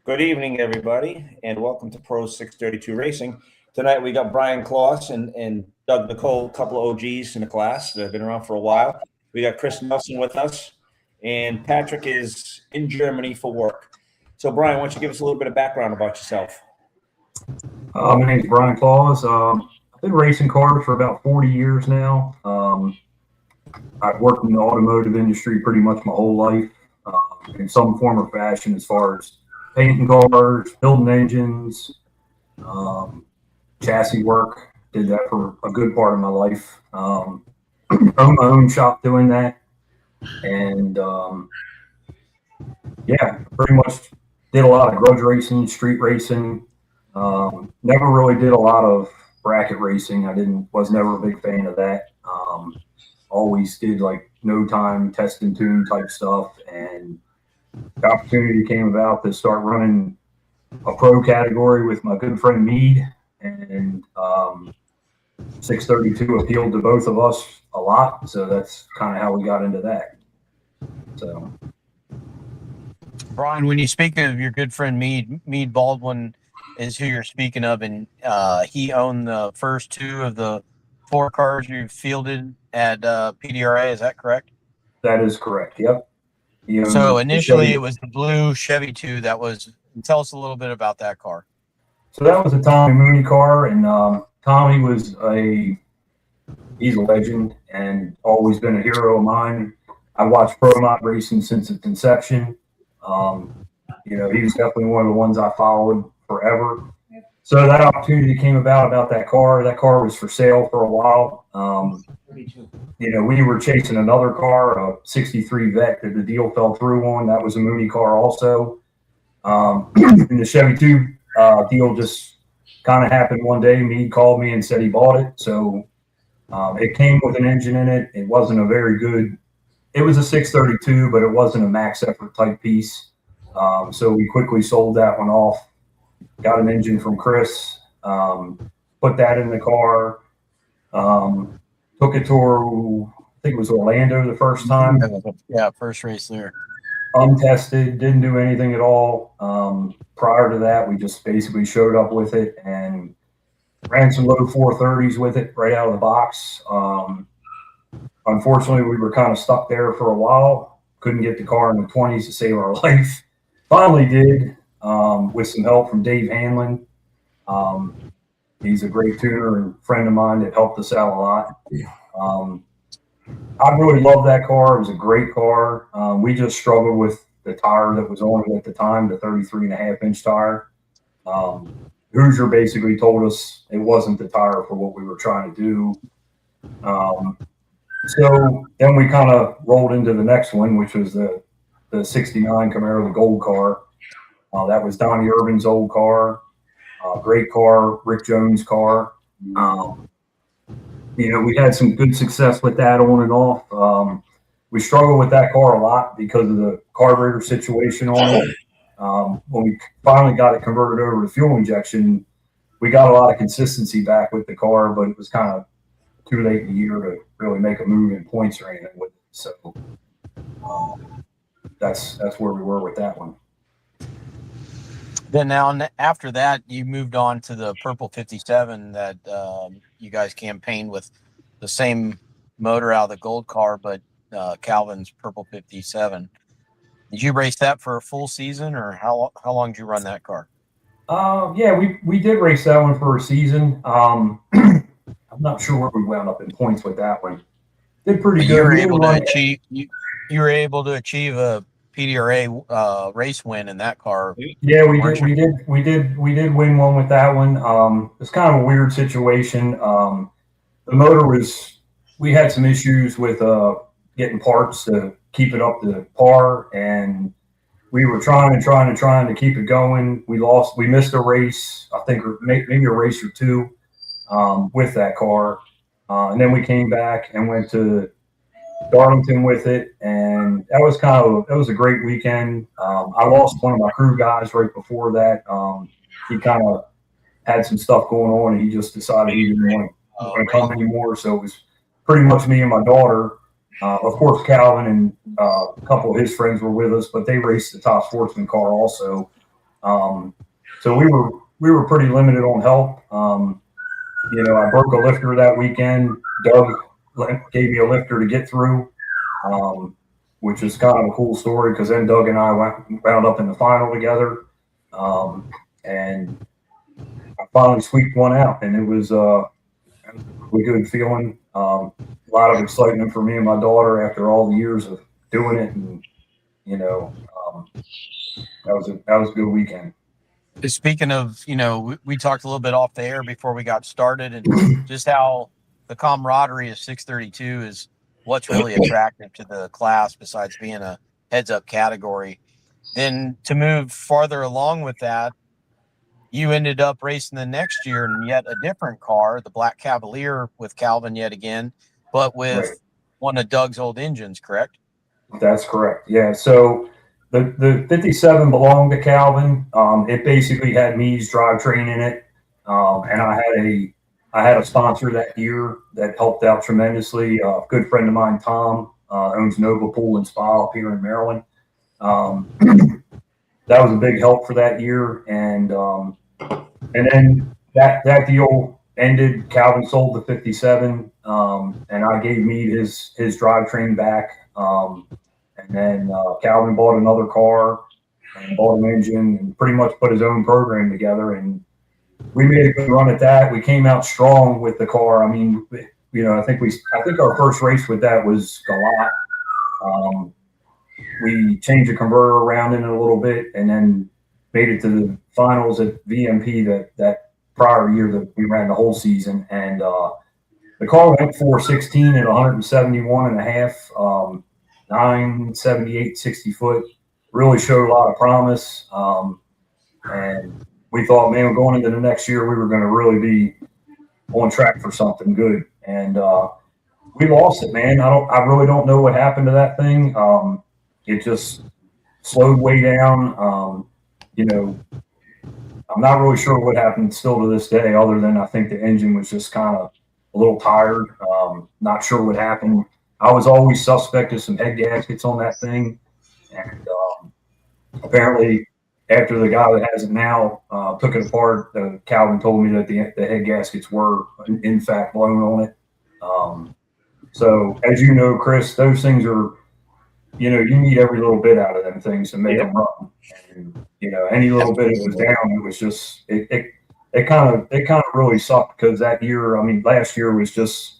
Good evening, everybody, and welcome to Pro 632 Racing. Tonight we got Brian Kloss and Doug Nicholl, a couple of OGs in the class that have been around for a while. We got Chris Nelson with us, and Patrick is in Germany for work. So, Brian, why don't you give us a little bit of background about yourself? My name is Brian Kloss. I've been racing cars for about 40 years now. I've worked in the automotive industry pretty much my whole life in some form or fashion, as far as painting cars, building engines, chassis work. Did that for a good part of my life. Owned my own shop doing that. And yeah, pretty much did a lot of grudge racing, street racing. Never really did a lot of bracket racing. Was never a big fan of that. Always did like no time test and tune type stuff, and the opportunity came about to start running a pro category with my good friend Mead, and 632 appealed to both of us a lot, so that's kind of how we got into that. So, Brian, when you speak of your good friend Mead Baldwin is who you're speaking of, and he owned the first two of the 4 cars you fielded at PDRA. Is that correct? That is correct. Yep. So initially it was the blue Chevy 2 that was. Tell us a little bit about that car. So that was a Tommy Mooney car, and Tommy he's a legend and always been a hero of mine. I watched pro mod racing since its inception. He was definitely one of the ones I followed forever. So that opportunity came about that car. That car was for sale for a while. We were chasing another car, a 63 Vet, that the deal fell through on. That was a Mooney car also. And the Chevy 2 deal just kind of happened one day. Mead called me and said he bought it. So it came with an engine in it. It wasn't a very good, it was a 632, but it wasn't a max effort type piece. So we quickly sold that one off. Got an engine from Chris, put that in the car, took it to, I think it was Orlando the first time. Yeah, first race there. Untested, didn't do anything at all. Prior to that, we just basically showed up with it and ran some low 430s with it right out of the box. Unfortunately, we were kind of stuck there for a while. Couldn't get the car in the 20s to save our life. Finally did. With some help from Dave Hanlon. He's a great tuner and friend of mine that helped us out a lot. I really loved that car. It was a great car. We just struggled with the tire that was on it at the time, the 33.5-inch tire. Hoosier basically told us it wasn't the tire for what we were trying to do. So then we kind of rolled into the next one, which was the 69 Camaro, the gold car. That was Donnie Irvin's old car, great car, Rick Jones' car. We had some good success with that on and off. We struggled with that car a lot because of the carburetor situation on it. When we finally got it converted over to fuel injection, we got a lot of consistency back with the car, but it was kind of too late in the year to really make a move in points or anything with it. So that's where we were with that one. Then now after that, you moved on to the Purple 57 that you guys campaigned with the same motor out of the gold car, but Calvin's Purple 57. Did you race that for a full season, or how long did you run that car? Yeah, we did race that one for a season. I'm not sure where we wound up in points with that one. Did pretty good. You were able to achieve a PDRA race win in that car. Yeah, we did win one with that one. It's kind of a weird situation. the motor was, we had some issues with getting parts to keep it up to par, and we were trying to keep it going. We missed a race, I think, or maybe a race or two with that car. And then we came back and went to Darlington with it, and that was a great weekend. I lost one of my crew guys right before that. He kind of had some stuff going on, and he just decided he didn't want to come anymore. So it was pretty much me and my daughter. Of course, Calvin and a couple of his friends were with us, but they raced the Top Sportsman car also. So we were pretty limited on help. I broke a lifter that weekend. Doug gave me a lifter to get through, which is kind of a cool story because then Doug and I wound up in the final together, and I finally squeaked one out, and it was a really good feeling. A lot of excitement for me and my daughter after all the years of doing it, and that was a good weekend. Speaking of, we talked a little bit off the air before we got started, and just how the camaraderie of 632 is what's really attractive to the class besides being a heads-up category. Then to move farther along with that, you ended up racing the next year in yet a different car, the Black Cavalier with Calvin yet again, but with one of Doug's old engines, correct? That's correct. Yeah. So the 57 belonged to Calvin. It basically had Me's drivetrain in it, and I had a sponsor that year that helped out tremendously. A good friend of mine, Tom, owns Nova Pool and Spa up here in Maryland. That was a big help for that year, and then that deal ended. Calvin sold the 57, and I gave Mead his drivetrain back. And then Calvin bought another car and bought an engine and pretty much put his own program together. And we made a good run at that. We came out strong with the car. I mean, I think our first race with that was Galat. We changed the converter around in it a little bit and then made it to the finals at VMP that prior year that we ran the whole season. And the car went 416 at 171 and a half. 978 60 foot, really showed a lot of promise, and we thought, man, going into the next year we were going to really be on track for something good, and we lost it, man. I really don't know what happened to that thing. It just slowed way down. I'm not really sure what happened still to this day, other than I think the engine was just kind of a little tired. Not sure what happened. I was always suspect of some head gaskets on that thing, and apparently after the guy that has it now took it apart, Calvin told me that the head gaskets were in fact blown on it. So as you know, Chris, those things are, you need every little bit out of them things to make them run. And, any little bit it was down, it was just it kind of really sucked because that year, I mean, last year was just.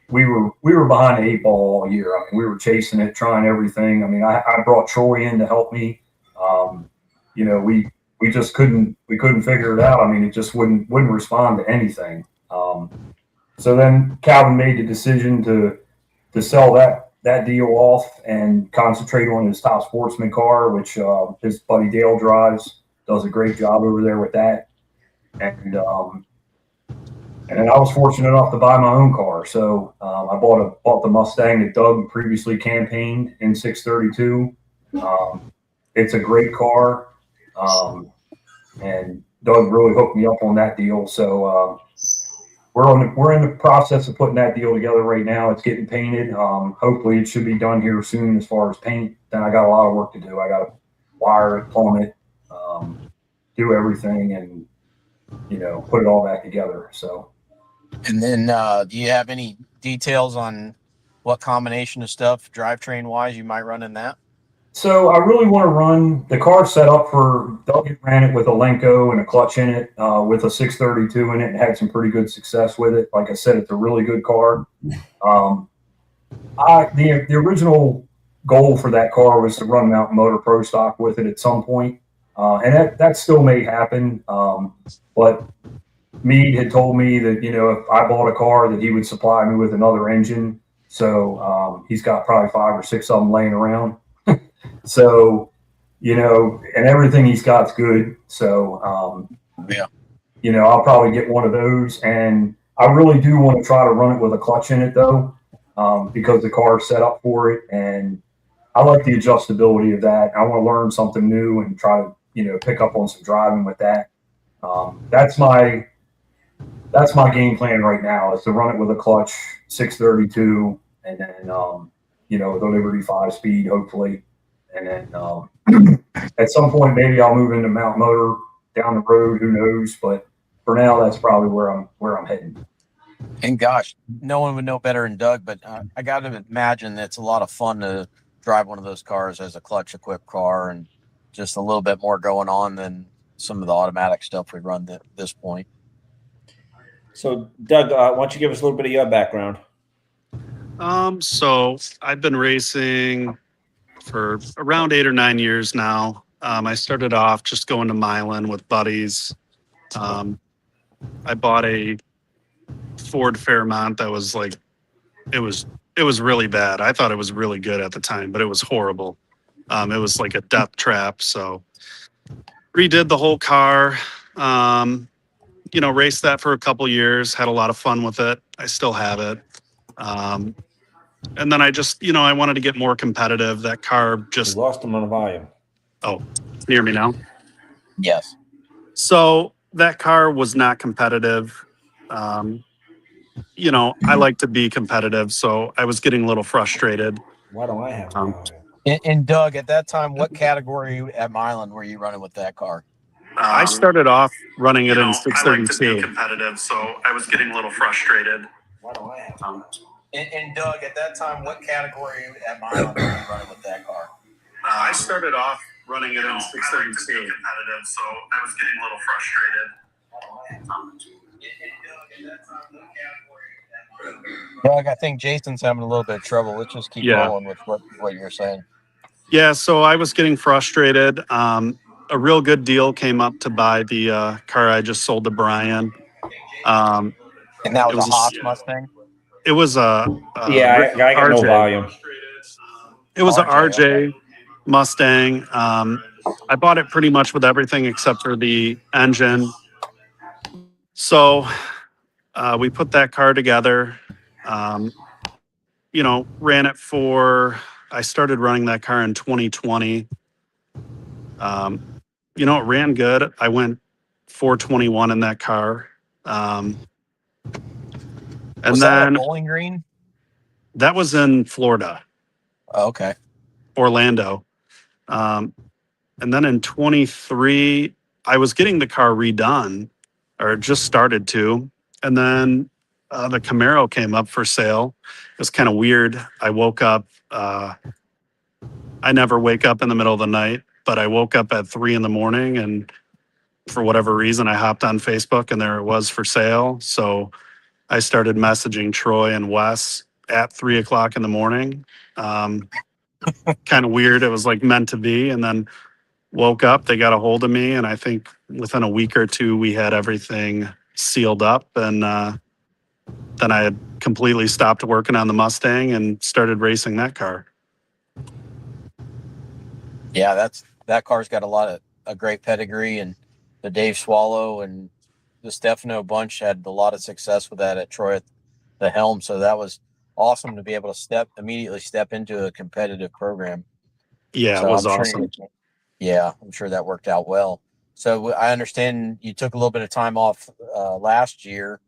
We were behind the 8 ball all year. I mean, we were chasing it, trying everything. I mean, I brought Troy in to help me. We just couldn't figure it out. I mean, it just wouldn't respond to anything. So then Calvin made the decision to sell that deal off and concentrate on his Top Sportsman car, which his buddy Dale drives. Does a great job over there with that. And then I was fortunate enough to buy my own car. So I bought the Mustang that Doug previously campaigned in 632. It's a great car. And Doug really hooked me up on that deal. So we're in the process of putting that deal together right now. It's getting painted. Hopefully it should be done here soon as far as paint. Then I got a lot of work to do. I got to wire it, plumb it, do everything, and put it all back together. So. And then do you have any details on what combination of stuff drivetrain wise you might run in that? So I really want to run the car set up for Doug. Ran it with a Lenko and a clutch in it with a 632 in it and had some pretty good success with it. Like I said, it's a really good car. The original goal for that car was to run Mountain Motor Pro Stock with it at some point. And that still may happen. But Meade had told me that, if I bought a car, that he would supply me with another engine. So he's got probably 5 or 6 of them laying around. So, and everything he's got's good. So, Yeah. I'll probably get one of those. And I really do want to try to run it with a clutch in it, though, because the car is set up for it. And I like the adjustability of that. I want to learn something new and try to, pick up on some driving with that. That's my game plan right now, is to run it with a clutch 632, and then the Liberty 5-speed hopefully, and then at some point maybe I'll move into mount motor down the road. Who knows? But for now, that's probably where I'm heading. And gosh, no one would know better than Doug, but I got to imagine it's a lot of fun to drive one of those cars as a clutch equipped car, and just a little bit more going on than some of the automatic stuff we run at this point. So, Doug, why don't you give us a little bit of your background? So I've been racing for around 8 or 9 years now. I started off just going to Milan with buddies. I bought a Ford Fairmont that was like, it was really bad. I thought it was really good at the time, but it was horrible. It was like a death trap. So redid the whole car. Raced that for a couple years, had a lot of fun with it. I still have it. And then I just, I wanted to get more competitive. That car just... You lost him on the volume. Oh, can you hear me now? Yes. So that car was not competitive. I like to be competitive, so I was getting a little frustrated. Why don't I have And Doug, at that time, what category at Milan were you running with that car? I started off running it in 632. I like to be competitive, so I was getting a little frustrated. Why don't I have And Doug, at that time, what category at Milan were you running with that car? I started off running it in 632. I like to be competitive, so I was getting a little frustrated. Doug, I think Jason's having a little bit of trouble. Let's just keep rolling with what you're saying. Yeah, so I was getting frustrated. A real good deal came up to buy the car I just sold to Brian. And that was a Haas Mustang? It was a I got RJ. no volume. It was an RJ Mustang. I bought it pretty much with everything except for the engine. So we put that car together. Ran it for... I started running that car in 2020. It ran good. I went 421 in that car. And was then that Bowling Green? That was in Florida. Oh, okay. Orlando. And then in 23, I was getting the car redone, or just started to. And then the Camaro came up for sale. It was kind of weird. I woke up. I never wake up in the middle of the night, but I woke up at 3 a.m, and for whatever reason, I hopped on Facebook and there it was for sale. So I started messaging Troy and Wes at 3 a.m. Kind of weird. It was like meant to be. And then woke up, they got a hold of me. And I think within a week or two, we had everything sealed up. And then I had completely stopped working on the Mustang and started racing that car. Yeah, that car's got a great pedigree, and the Dave Swallow and the Stefano bunch had a lot of success with that at Troy at the helm. So that was awesome to be able to immediately step into a competitive program. Yeah, so it was awesome. I'm sure that worked out well. So I understand you took a little bit of time off last year.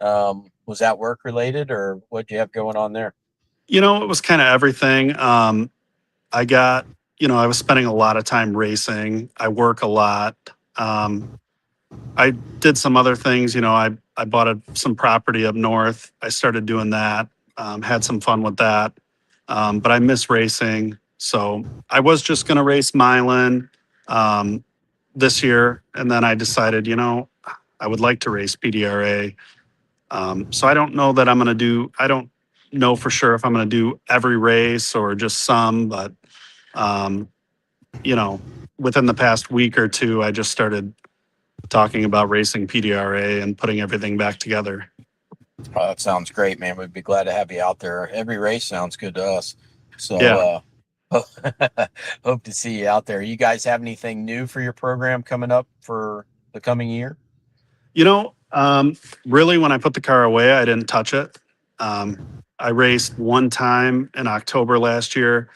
Was that work related, or what do you have going on there? It was kind of everything. I was spending a lot of time racing. I work a lot. I did some other things. I bought some property up north. I started doing that. Had some fun with that. But I miss racing. So I was just going to race Milan this year. And then I decided, I would like to race PDRA. So I don't know that I don't know for sure if I'm going to do every race or just some, but within the past week or two, I just started talking about racing PDRA and putting everything back together. That sounds great, man. We'd be glad to have you out there. Every race sounds good to us. So, Yeah. hope to see you out there. You guys have anything new for your program coming up for the coming year? Really, when I put the car away, I didn't touch it. I raced one time in October last year.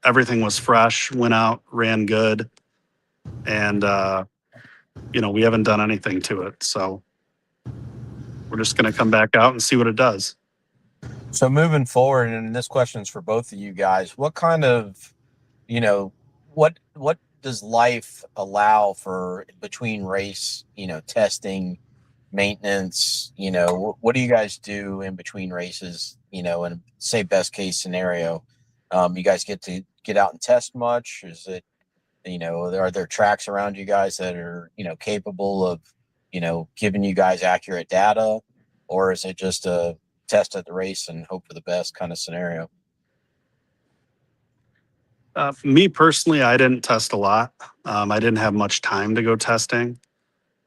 Everything was fresh, went out, ran good. And, we haven't done anything to it. So we're just going to come back out and see what it does. So moving forward, and this question is for both of you guys, what kind of, what does life allow for between race, testing, maintenance, what do you guys do in between races, and say best case scenario? You guys get to get out and test much? Is it, are there tracks around you guys that are, capable of, giving you guys accurate data, or is it just a test at the race and hope for the best kind of scenario? Me personally, I didn't test a lot. I didn't have much time to go testing.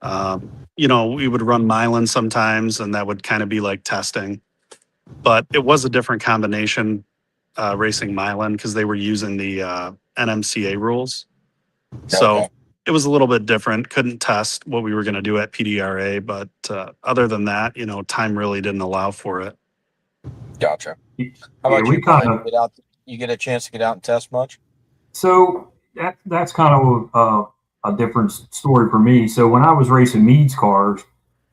We would run Milan sometimes, and that would kind of be like testing. But it was a different combination racing Milan because they were using the NMCA rules. So Okay. it was a little bit different. Couldn't test what we were going to do at PDRA, but other than that, time really didn't allow for it. Gotcha. How Yeah, about we you, kind Brian? of. You get a chance to get out and test much? So that's kind of a different story for me. So when I was racing Mead's cars,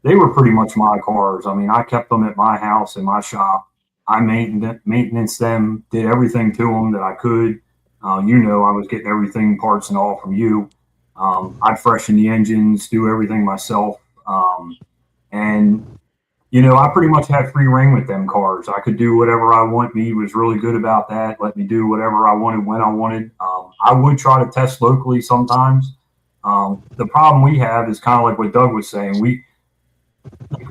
they were pretty much my cars. I mean, I kept them at my house in my shop. I maintenance them, did everything to them that I could. I was getting everything, parts and all from you. I'd freshen the engines, do everything myself. And I pretty much had free reign with them cars. I could do whatever I want. Mead was really good about that. Let me do whatever I wanted when I wanted. I would try to test locally sometimes. The problem we have is kind of like what Doug was saying.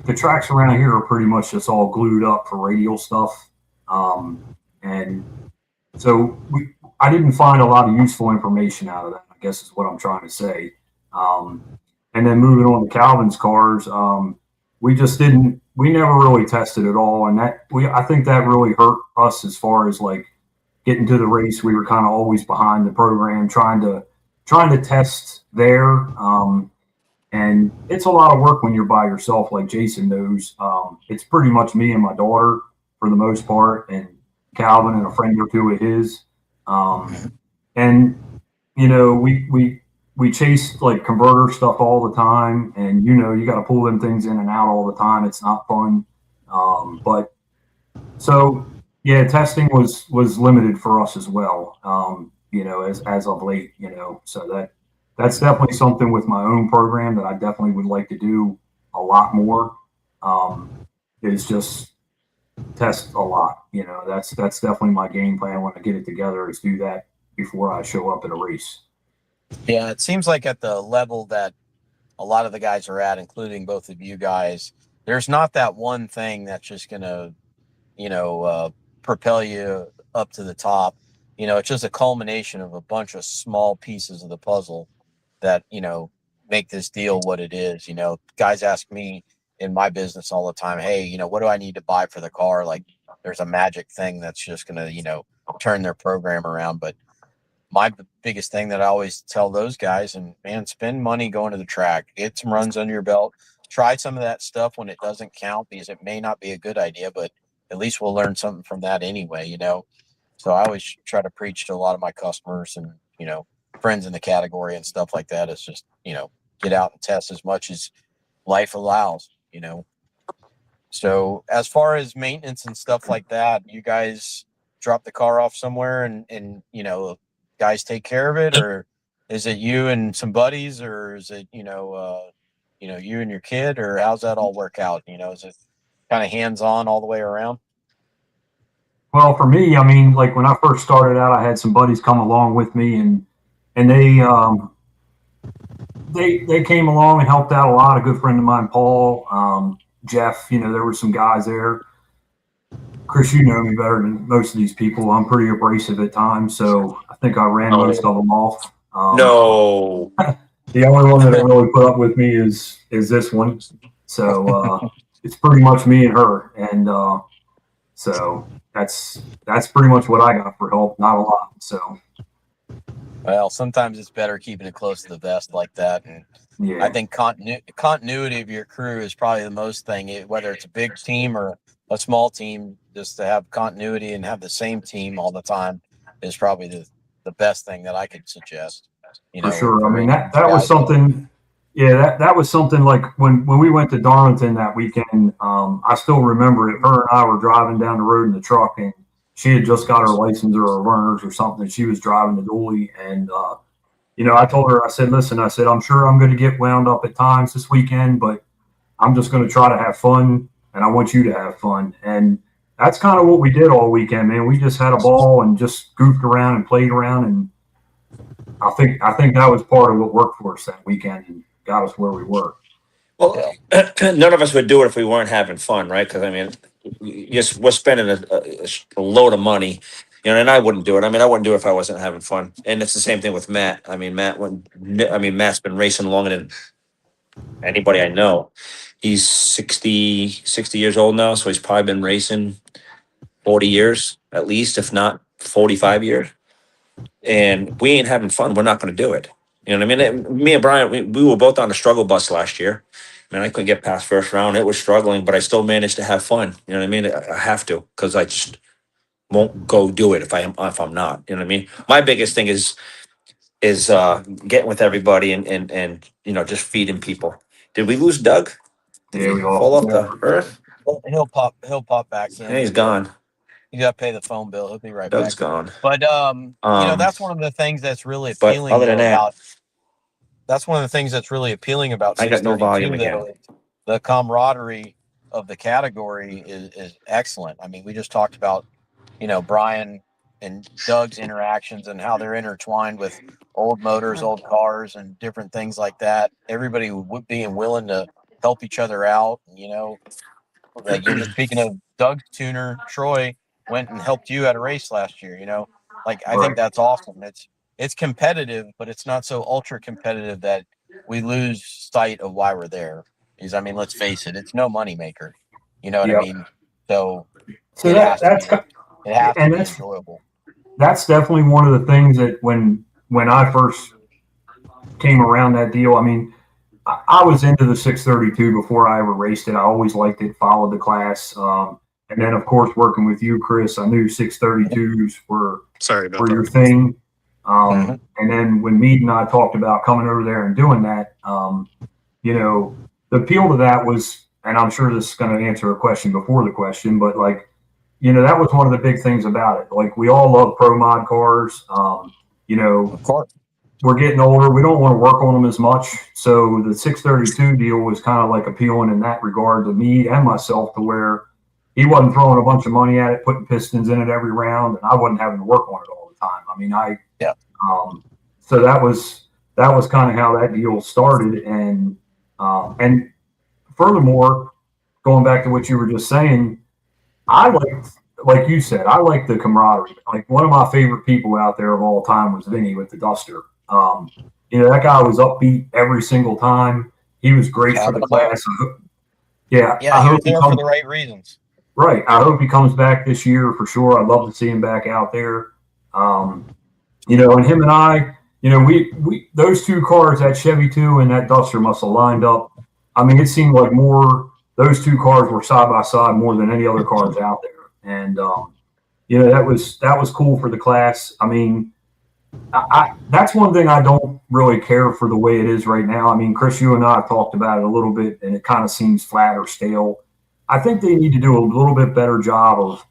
The tracks around here are pretty much just all glued up for radial stuff. And so I didn't find a lot of useful information out of that, I guess is what I'm trying to say. And then moving on to Calvin's cars, we never really tested at all. And I think that really hurt us as far as like getting to the race. We were kind of always behind the program trying to test there. And it's a lot of work when you're by yourself, like Jason knows. It's pretty much me and my daughter for the most part, and Calvin and a friend or two of his. And we chase like converter stuff all the time, and you got to pull them things in and out all the time. It's not fun. But so yeah, testing was limited for us as well. As of late, so that's definitely something with my own program that I definitely would like to do a lot more. Is just test a lot. That's definitely my game plan when I get it together, is do that before I show up at a race. Yeah, it seems like at the level that a lot of the guys are at, including both of you guys, there's not that one thing that's just going to, propel you up to the top. It's just a culmination of a bunch of small pieces of the puzzle that, make this deal what it is. Guys ask me in my business all the time, hey, what do I need to buy for the car? Like there's a magic thing that's just going to, turn their program around. But my biggest thing that I always tell those guys, and man, spend money going to the track, get some runs under your belt, try some of that stuff when it doesn't count, because it may not be a good idea, but at least we'll learn something from that anyway, So I always try to preach to a lot of my customers and, friends in the category and stuff like that, is just, get out and test as much as life allows, So as far as maintenance and stuff like that, you guys drop the car off somewhere and guys take care of it, or is it you and some buddies, or is it you and your kid, or how's that all work out? Is it kind of hands-on all the way around? Well, for me, I mean, like when I first started out, I had some buddies come along with me, and they came along and helped out a lot. A good friend of mine, Paul, Jeff, there were some guys there. Chris, you know me better than most of these people. I'm pretty abrasive at times, so I think I ran most of them off. No. The only one that really put up with me is this one. So it's pretty much me and her, and so that's pretty much what I got for help. Not a lot. So Well, sometimes it's better keeping it close to the vest like that. And yeah, I think continuity of your crew is probably the most thing, whether it's a big team or a small team, just to have continuity and have the same team all the time is probably the best thing that I could suggest. You for know, sure. I mean that was guys something. Yeah, that was something like when we went to Darlington that weekend. I still remember it. Her and I were driving down the road in the truck, and she had just got her license or her learners or something. She was driving the dually, and I told her, I said, listen, I said, I'm sure I'm going to get wound up at times this weekend, but I'm just going to try to have fun, and I want you to have fun. And that's kind of what we did all weekend, man. We just had a ball and just goofed around and played around, and I think that was part of what worked for us that weekend and got us where we were. Well, none of us would do it if we weren't having fun, right? Because I mean, yes, we're spending a load of money, and I wouldn't do it. I mean, I wouldn't do it if I wasn't having fun. And it's the same thing with Matt. I mean, Matt's been racing longer than anybody I know. He's 60 years old now, so he's probably been racing 40 years at least, if not 45 years. And we ain't having fun. We're not going to do it. You know what I mean? Me and Brian, we were both on the struggle bus last year. Man, I couldn't get past first round. It was struggling, but I still managed to have fun. You know what I mean? I have to, because I just won't go do it if I'm not. You know what I mean? My biggest thing is getting with everybody and just feeding people. Did we lose Doug? Did Yeah, he we all fall off the earth? he'll pop back in. Yeah, he's gone. You got to pay the phone bill. He'll be right Doug's back. gone. But that's one of the things that's really But appealing other than that, about. That's one of the things that's really appealing about I got no 632, volume again. though. The camaraderie of the category is excellent. I mean, we just talked about, Brian and Doug's interactions and how they're intertwined with old motors, old cars, and different things like that. Everybody being willing to help each other out. Like you were speaking of Doug's tuner, Troy went and helped you at a race last year. I think that's awesome. It's competitive, but it's not so ultra competitive that we lose sight of why we're there. Because I mean, let's face it, it's no money maker. You know what I mean? So it has to be enjoyable. That's definitely one of the things that when I first came around that deal, I mean, I was into the 632 before I ever raced it. I always liked it, followed the class. And then, of course, working with you, Chris, I knew 632s were your thing. And then when Mead and I talked about coming over there and doing that, the appeal to that was, and I'm sure this is going to answer a question before the question, but that was one of the big things about it. Like, we all love pro mod cars. Of course. We're getting older. We don't want to work on them as much. So the 632 deal was kind of like appealing in that regard to me and myself, to where he wasn't throwing a bunch of money at it, putting pistons in it every round, and I wasn't having to work on it all the time. I mean, so that was kind of how that deal started. And furthermore, going back to what you were just saying, I like you said, I like the camaraderie. Like, one of my favorite people out there of all time was Vinny with the Duster. That guy was upbeat every single time. He was great for the class. He was there for the right reasons. Right. I hope he comes back this year for sure. I'd love to see him back out there. And him and I, we those two cars, that Chevy 2 and that Duster, must have lined up. I mean, it seemed like those two cars were side by side more than any other cars out there. And that was cool for the class. I mean, that's one thing I don't really care for the way it is right now. I mean, Chris, you and I have talked about it a little bit, and it kind of seems flat or stale. I think they need to do a little bit better job of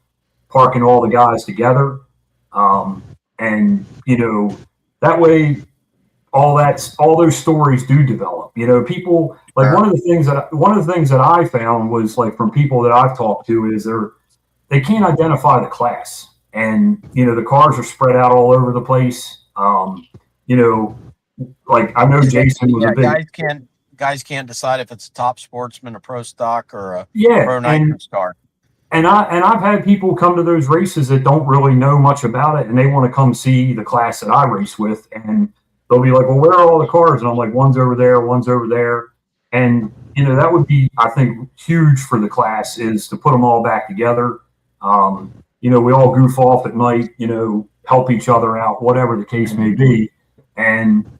parking all the guys together. And that way all those stories do develop. People like one of the things that I found was, like, from people that I've talked to, is they can't identify the class. And, the cars are spread out all over the place. Like, I know Jason was a big... Guys can't decide if it's a top sportsman, a pro stock, or a pro nitrous car. And I've had people come to those races that don't really know much about it, and they want to come see the class that I race with. And they'll be like, well, where are all the cars? And I'm like, one's over there, one's over there. And, that would be, I think, huge for the class is to put them all back together. We all goof off at night, help each other out, whatever the case may be. And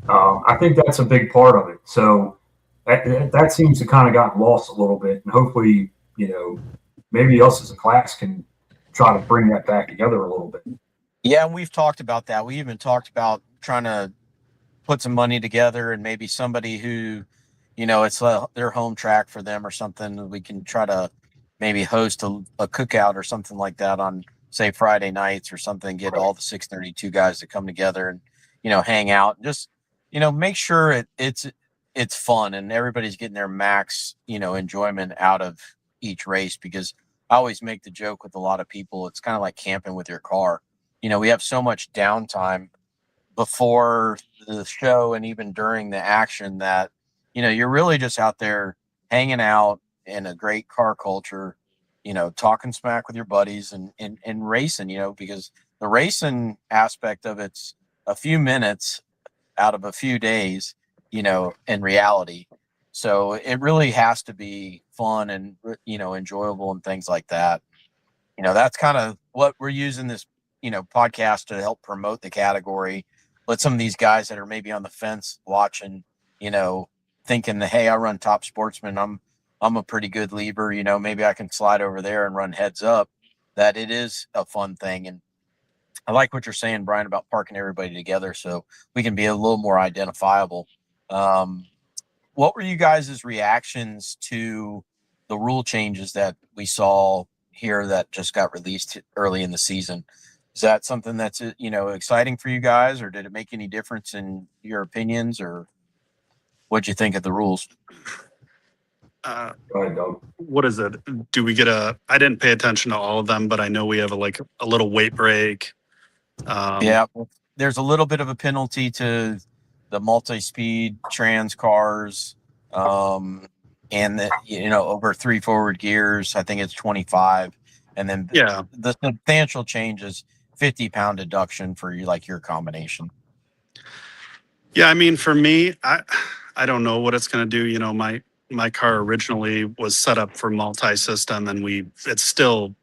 I think that's a big part of it. So that seems to kind of gotten lost a little bit. And hopefully, maybe us as a class can try to bring that back together a little bit. Yeah, and we've talked about that. We even talked about trying to put some money together and maybe somebody who, it's their home track for them or something. We can try to maybe host a cookout or something like that on, say, Friday nights or something, get all the 632 guys to come together and, hang out and just, make sure it's fun and everybody's getting their max, enjoyment out of each race, because I always make the joke with a lot of people. It's kind of like camping with your car. We have so much downtime before the show and even during the action that, you're really just out there hanging out in a great car culture, talking smack with your buddies and racing, because the racing aspect of it's a few minutes out of a few days, in reality. So it really has to be fun and, enjoyable and things like that. That's kind of what we're using this, podcast to help promote the category. Let some of these guys that are maybe on the fence watching, thinking that, hey, I run Top Sportsman. I'm a pretty good lever. Maybe I can slide over there and run heads up, that it is a fun thing. And I like what you're saying, Brian, about parking everybody together so we can be a little more identifiable. What were you guys' reactions to the rule changes that we saw here that just got released early in the season? Is that something that's, exciting for you guys, or did it make any difference in your opinions, or what'd you think of the rules? Go ahead, Doug. What is it? Do we get I didn't pay attention to all of them, but I know we have a little weight break. Yeah, there's a little bit of a penalty to the multi-speed trans cars, and over 3 forward gears. I think it's 25, and then the substantial change is 50-pound deduction for your combination. Yeah, I mean, for me, I don't know what it's going to do. My car originally was set up for multi-system, and it's still,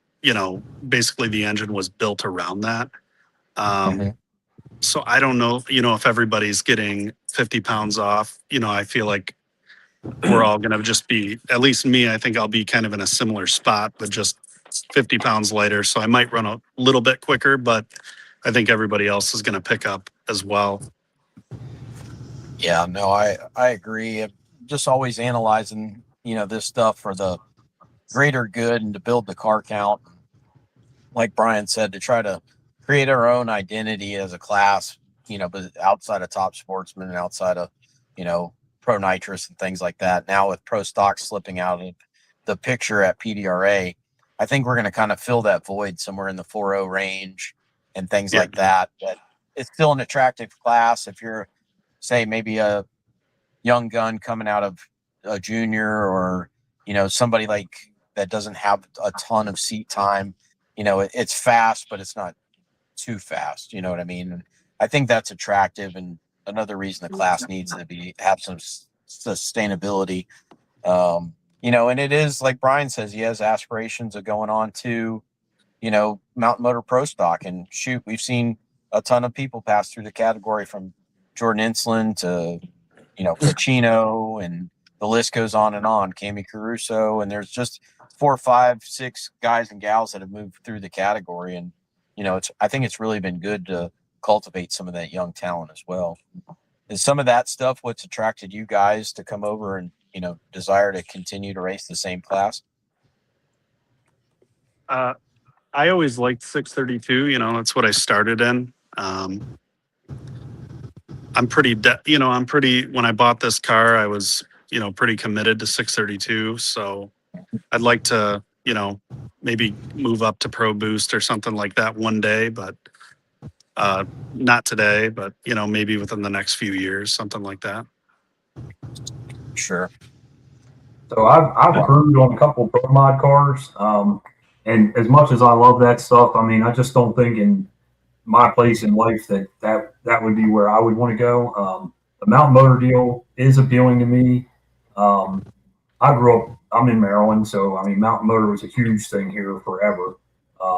basically the engine was built around that. So I don't know, if everybody's getting 50 pounds off, I feel like we're all going to just be, at least me, I think I'll be kind of in a similar spot, but just 50 pounds lighter. So I might run a little bit quicker, but I think everybody else is going to pick up as well. Yeah, no, I agree. I'm just always analyzing, this stuff for the greater good and to build the car count. Like Brian said, to try to create our own identity as a class, but outside of Top Sportsman and outside of, Pro Nitrous and things like that. Now with Pro Stock slipping out of the picture at PDRA, I think we're going to kind of fill that void somewhere in the 4.0 range and things like that. But it's still an attractive class. If you're, say, maybe a young gun coming out of a junior, or, somebody like that doesn't have a ton of seat time, it's fast, but it's not too fast. You know what I mean? And I think that's attractive, and another reason the class needs to have some sustainability. And it is like Brian says, he has aspirations of going on to, Mountain Motor Pro Stock, and shoot, we've seen a ton of people pass through the category, from Jordan Insland to, Pacino, and the list goes on and on. Cami Caruso, and there's just 4, 5, 6 guys and gals that have moved through the category, and I think it's really been good to cultivate some of that young talent as well. Is some of that stuff what's attracted you guys to come over and, desire to continue to race the same class? I always liked 632, that's what I started in. I'm pretty, when I bought this car, I was, pretty committed to 632. So I'd like to, maybe move up to Pro Boost or something like that one day, but not today, but, maybe within the next few years, something like that. Sure. So I've cruised on a couple of Pro Mod cars. And as much as I love that stuff, I mean, I just don't think in my place in life that would be where I would want to go. The mountain motor deal is appealing to me. I grew up. I'm in Maryland, so I mean, mountain motor was a huge thing here forever,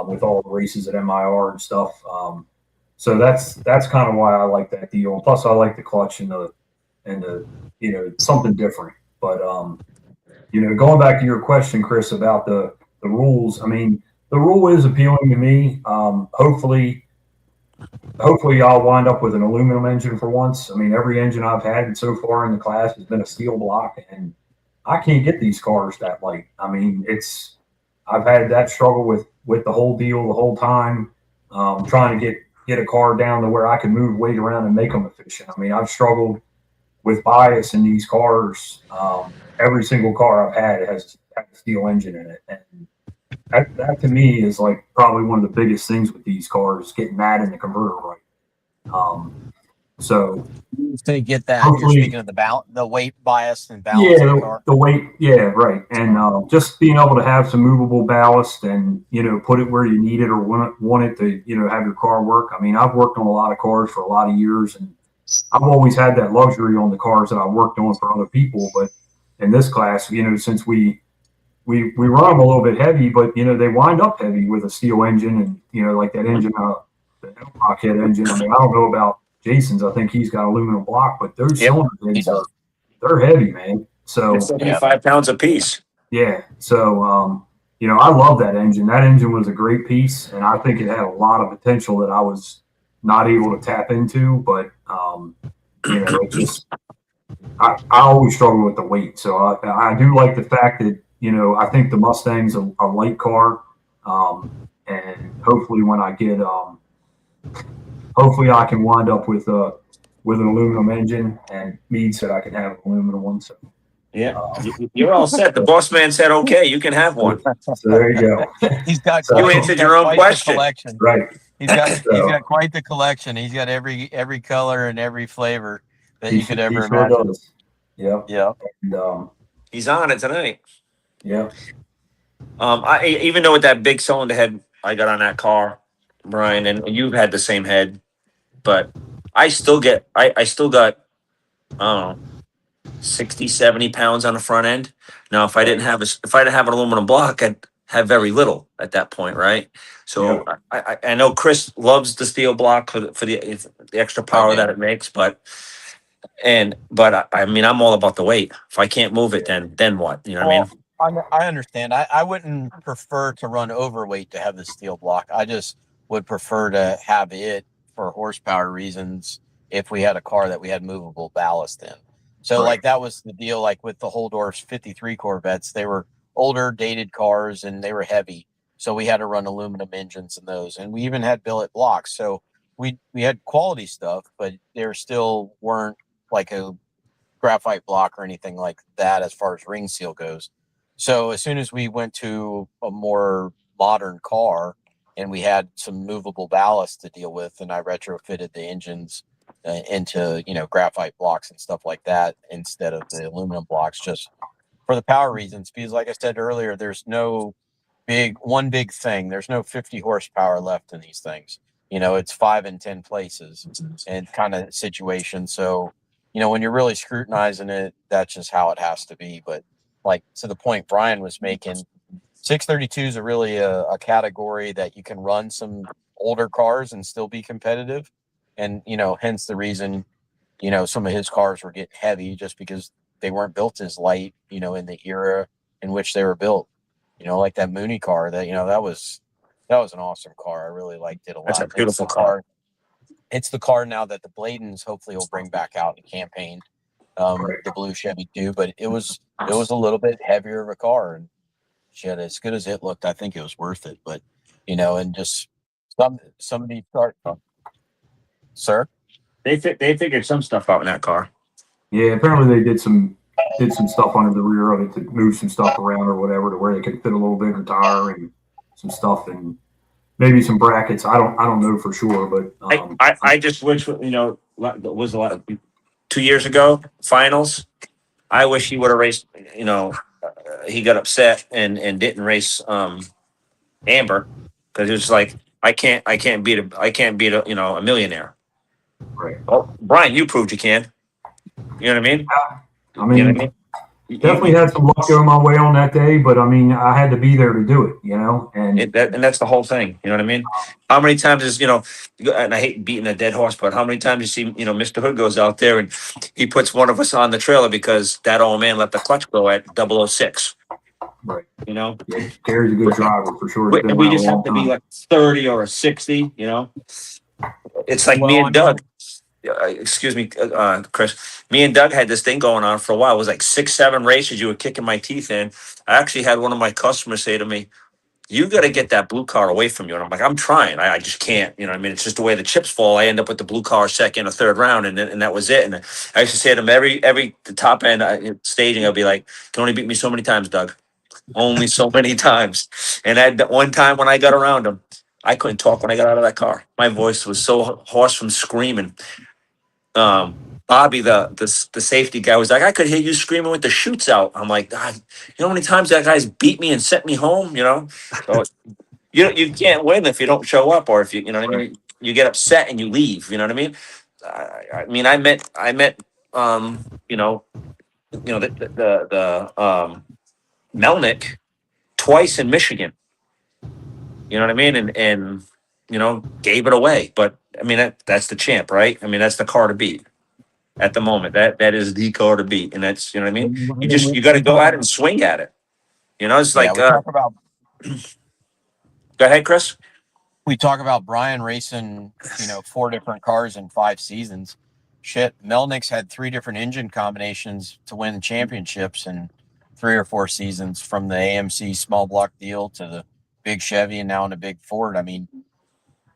with all the races at MIR and stuff. So that's kind of why I like that deal. And plus, I like the clutch and the something different. But going back to your question, Chris, about the rules. I mean, the rule is appealing to me. Hopefully I'll wind up with an aluminum engine for once. I mean, every engine I've had so far in the class has been a steel block, and I can't get these cars that light. I mean, I've had that struggle with the whole deal the whole time, trying to get a car down to where I can move weight around and make them efficient. I mean, I've struggled with bias in these cars. Every single car I've had has a steel engine in it, and that to me is like probably one of the biggest things with these cars, getting that in the converter right. So To get that, you're hopefully, speaking of the weight bias and balance of the car. the weight, right, and just being able to have some movable ballast and put it where you need it or want it to have your car work. I mean, I've worked on a lot of cars for a lot of years, and I've always had that luxury on the cars that I worked on for other people. But in this class, since we run them a little bit heavy, but they wind up heavy with a steel engine, and like that engine, the Rockhead engine. I mean, I don't know about Jason's. I think he's got aluminum block, but those cylinder heads they're heavy, man. So 75 pounds a piece. yeah, so I love that engine. That engine was a great piece, and I think it had a lot of potential that I was not able to tap into. But it just I always struggle with the weight. So I do like the fact that I think the Mustang's a light car, and hopefully when I get hopefully I can wind up with an aluminum engine, and Mead said I can have an aluminum one. So Yeah, you're all set. The boss man said, "Okay, you can have one." so there you go. He's got You answered your own question. Collection. Right. He's got quite the collection. He's got every color and every flavor that you could ever imagine. Does. Yeah. Yeah. And He's on it tonight. yeah. I even though with that big cylinder head I got on that car, Brian, and you've had the same head, but I still got I don't know 60, 70 pounds on the front end. Now if I didn't have an aluminum block, I'd have very little at that point, right? So I know Chris loves the steel block for the extra power that it makes, but I mean I'm all about the weight. If I can't move it, then what? You know what I mean? I understand. I wouldn't prefer to run overweight to have the steel block. I just would prefer to have it for horsepower reasons if we had a car that we had movable ballast in. So like that was the deal, like with the Holdorf's 53 Corvettes. They were older, dated cars, and they were heavy. So we had to run aluminum engines in those. And we even had billet blocks. So we had quality stuff, but there still weren't like a graphite block or anything like that as far as ring seal goes. So as soon as we went to a more modern car and we had some movable ballast to deal with, and I retrofitted the engines into graphite blocks and stuff like that instead of the aluminum blocks, just for the power reasons. Because like I said earlier, there's no one big thing. There's no 50 horsepower left in these things. It's 5 and 10 places and kind of situation. So when you're really scrutinizing it, that's just how it has to be. But like to the point Brian was making, 632s are really a category that you can run some older cars and still be competitive. And, hence the reason, some of his cars were getting heavy just because they weren't built as light, in the era in which they were built. Like that Mooney car that was an awesome car. I really liked it a lot. That's a beautiful car. It's the car now that the Bladens hopefully will bring back out in campaign. The blue Chevy too, but it was a little bit heavier of a car, and shit, as good as it looked, I think it was worth it. But and just somebody start, sir. They figured some stuff out in that car. Yeah, apparently they did some stuff under the rear of it to move some stuff around or whatever to where they could fit a little bigger tire and some stuff and maybe some brackets. I don't know for sure, but I just wish was a lot of 2 years ago finals. I wish he would have raced. He got upset and didn't race Amber because it was like I can't beat a a millionaire. Right. Well, Brian, you proved you can. You know what I mean? I mean, You know what I mean? definitely had some luck going my way on that day, but I mean, I had to be there to do it, you know. And And that's the whole thing. You know what I mean? How many times is and I hate beating a dead horse, but how many times you see Mr. Hood goes out there and he puts one of us on the trailer because that old man let the clutch go at 006. right, You know, yeah, Gary's a good driver for sure. He's been and we around a just have long to be time. like 30 or a 60. It's like Well, me I and mean, Doug. Excuse me, Chris. Me and Doug had this thing going on for a while. It was like 6, 7 races. You were kicking my teeth in. I actually had one of my customers say to me, "You got to get that blue car away from you." And I'm like, "I'm trying. I just can't." You know what I mean? It's just the way the chips fall. I end up with the blue car second or third round, and that was it. And I used to say to him every the top end staging, I'll be like, "You can only beat me so many times, Doug. Only so many times." And that one time when I got around him, I couldn't talk when I got out of that car. My voice was so hoarse from screaming. Bobby, the safety guy, was like, "I could hear you screaming with the chutes out." I'm like, "God, you know how many times that guy's beat me and sent me home?" So you can't win if you don't show up, or if you know what I Right. mean. You get upset and you leave. You know what I mean? I mean, I met um, you know, the Melnick twice in Michigan. You know what I mean? And gave it away. But I mean, that's the champ, right? I mean, that's the car to beat at the moment. That is the car to beat, and that's what I mean. You got to we go talk at it about, and swing at it. It's yeah, like go ahead, Chris. we talk about Brian racing, 4 different cars in 5 seasons. Shit, Melnick's had 3 different engine combinations to win championships in 3 or 4 seasons, from the AMC small block deal to the big Chevy and now in a big Ford. I mean,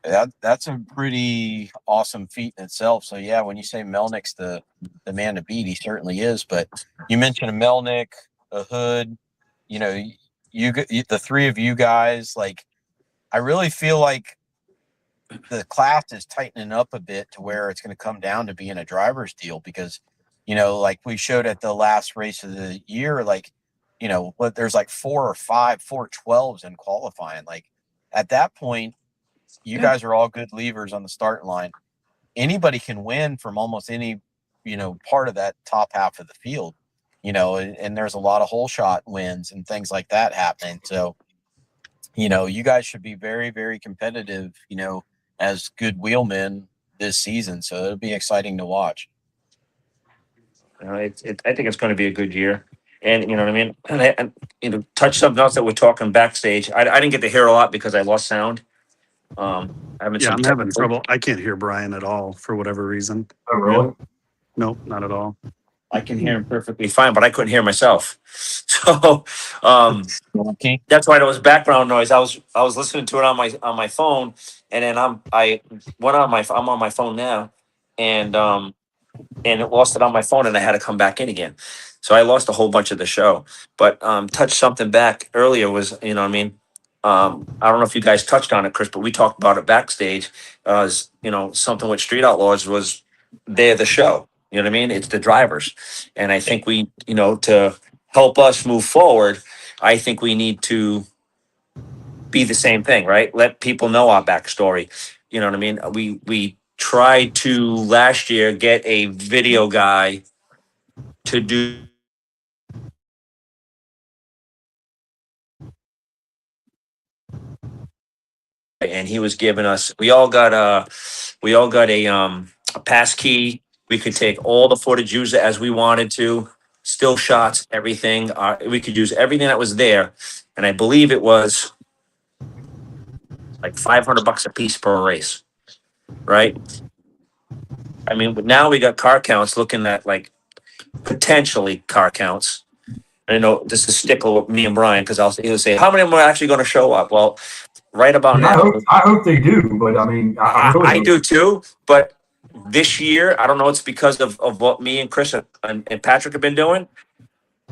that's a pretty awesome feat in itself. So yeah, when you say Melnick's the man to beat, he certainly is. But you mentioned a Melnick, a Hood, you know, the three of you guys, like, I really feel like the class is tightening up a bit to where it's going to come down to being a driver's deal, because, like we showed at the last race of the year, like, what, there's like 4 or 5 412s in qualifying. Like, at that point, you Yeah. guys are all good levers on the starting line. Anybody can win from almost any, part of that top half of the field, and there's a lot of hole shot wins and things like that happening. So, you guys should be very, very competitive, as good wheelmen this season. So it'll be exciting to watch. I think it's going to be a good year, and you know what I mean. And touch something else that we're talking backstage. I didn't get to hear a lot because I lost sound. Having Yeah, some I'm having technical. trouble. I can't hear Brian at all for whatever reason. Oh, really? Nope, not at all. I can hear him perfectly fine, but I couldn't hear myself. So Okay. that's why there was background noise. I was listening to it on my phone, and then I'm on my phone now, and it lost it on my phone, and I had to come back in again. So I lost a whole bunch of the show. But touched something back earlier was, what I mean, I don't know if you guys touched on it, Chris, but we talked about it backstage. As something with Street Outlaws was they're the show. You know what I mean? It's the drivers, and I think we, to help us move forward, I think we need to be the same thing, right? Let people know our backstory. You know what I mean? We tried to last year get a video guy to do and he was giving us we all got a pass key. We could take all the footage, use it as we wanted to, still shots, everything. We could use everything that was there, and I believe it was like $500 a piece per race, right? I mean, but now we got car counts looking at like potentially car counts. I know this is stickle with me and Brian because he'll say, "How many of them are actually going to show up?" Well, right about Yeah, now, I hope they do, but I mean, I really I hope. do too. But this year, I don't know. It's because of what me and Chris and Patrick have been doing.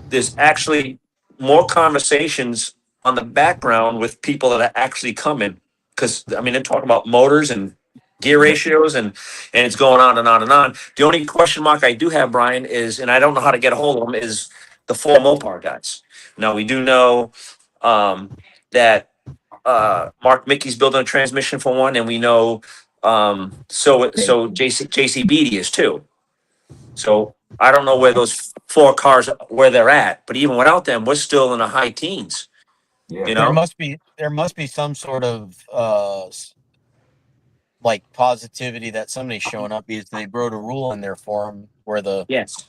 There's actually more conversations on the background with people that are actually coming. Because I mean, they're talking about motors and gear ratios and it's going on and on and on. The only question mark I do have, Brian, is, and I don't know how to get a hold of them, is the four Mopar guys. Now we do know that Mark Mickey's building a transmission for one, and we know so JC Beatty is too. So I don't know where those 4 cars where they're at, but even without them, we're still in the high teens. Yeah. You There know, must be some sort of like positivity that somebody's showing up because they wrote a rule in there for them where the yes,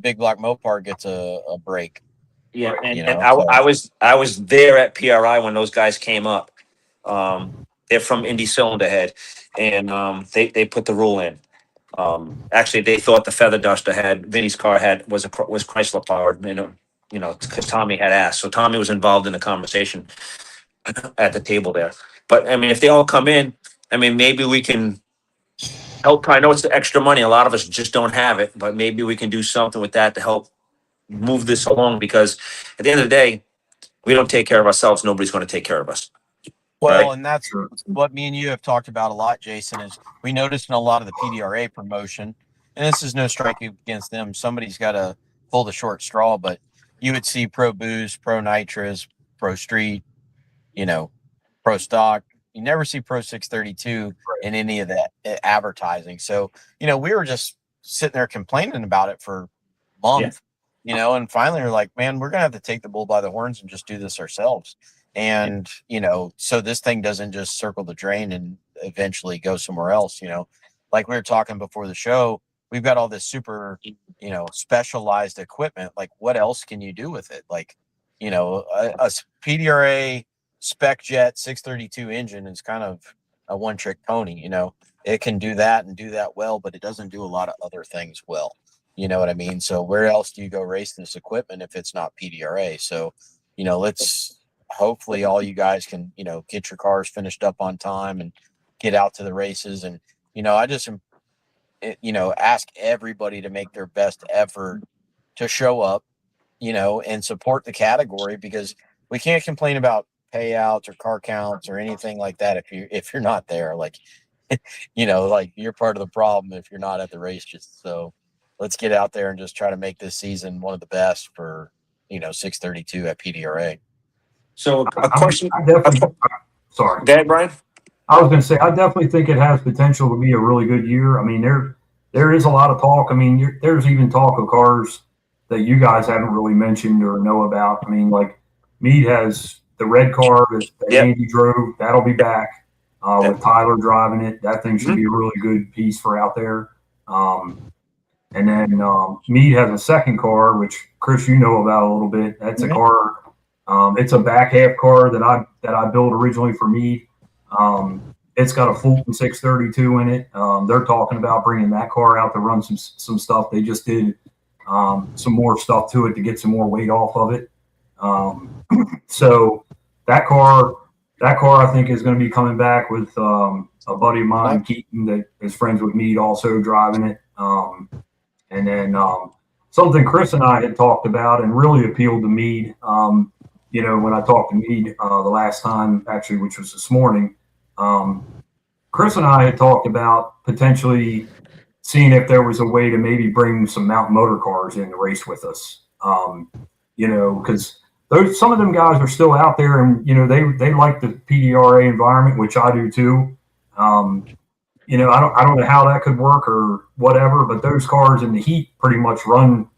big block Mopar gets a break. yeah, and, You and know, I was there at PRI when those guys came up. They're from Indy Cylinder Head, and they put the rule in. Actually, they thought the feather duster had Vinny's car was Chrysler powered. Because Tommy had asked, so Tommy was involved in the conversation at the table there. But I mean, if they all come in, I mean, maybe we can help. I know it's the extra money. A lot of us just don't have it, but maybe we can do something with that to help move this along. Because at the end of the day, we don't take care of ourselves. Nobody's going to take care of us. well, Right. and that's Sure. what me and you have talked about a lot, Jason, is we noticed in a lot of the PDRA promotion, and this is no strike against them. Somebody's got to pull the short straw, but you would see Pro Boost, Pro Nitras, Pro Street, Pro Stock. You never see Pro 632 in any of that advertising. So, we were just sitting there complaining about it for a month, and finally we're like, man, we're going to have to take the bull by the horns and just do this ourselves. And, so this thing doesn't just circle the drain and eventually go somewhere else, like we were talking before the show, we've got all this super, specialized equipment. Like what else can you do with it? Like, a PDRA spec jet 632 engine is kind of a one trick pony. It can do that and do that well, but it doesn't do a lot of other things well. You know what I mean? So where else do you go race this equipment if it's not PDRA? So, let's hopefully all you guys can, get your cars finished up on time and get out to the races. And, I just, ask everybody to make their best effort to show up, and support the category, because we can't complain about payouts or car counts or anything like that if you're not there. Like, like you're part of the problem if you're not at the race. Just so let's get out there and just try to make this season one of the best for 632 at PDRA. So a question. I definitely. Sorry. Go ahead, Brian. I was going to say, I definitely think it has potential to be a really good year. I mean, there is a lot of talk. I mean, there's even talk of cars that you guys haven't really mentioned or know about. I mean, like Meade has the red car that Andy drove. That'll be back with Tyler driving it. That thing should be a really good piece for out there. And then Meade has a second car, which Chris, you know about a little bit. That's a car. It's a back half car that I built originally for Meade. It's got a Fulton 632 in it. They're talking about bringing that car out to run some stuff. They just did some more stuff to it to get some more weight off of it. So that car I think is going to be coming back with a buddy of mine, Keaton, that is friends with Meade, also driving it. And then something Chris and I had talked about and really appealed to Meade. When I talked to Meade the last time, actually, which was this morning, Chris and I had talked about potentially seeing if there was a way to maybe bring some mountain motor cars in to race with us. Because some of them guys are still out there, and they like the PDRA environment, which I do too. I don't know how that could work or whatever, but those cars in the heat pretty much run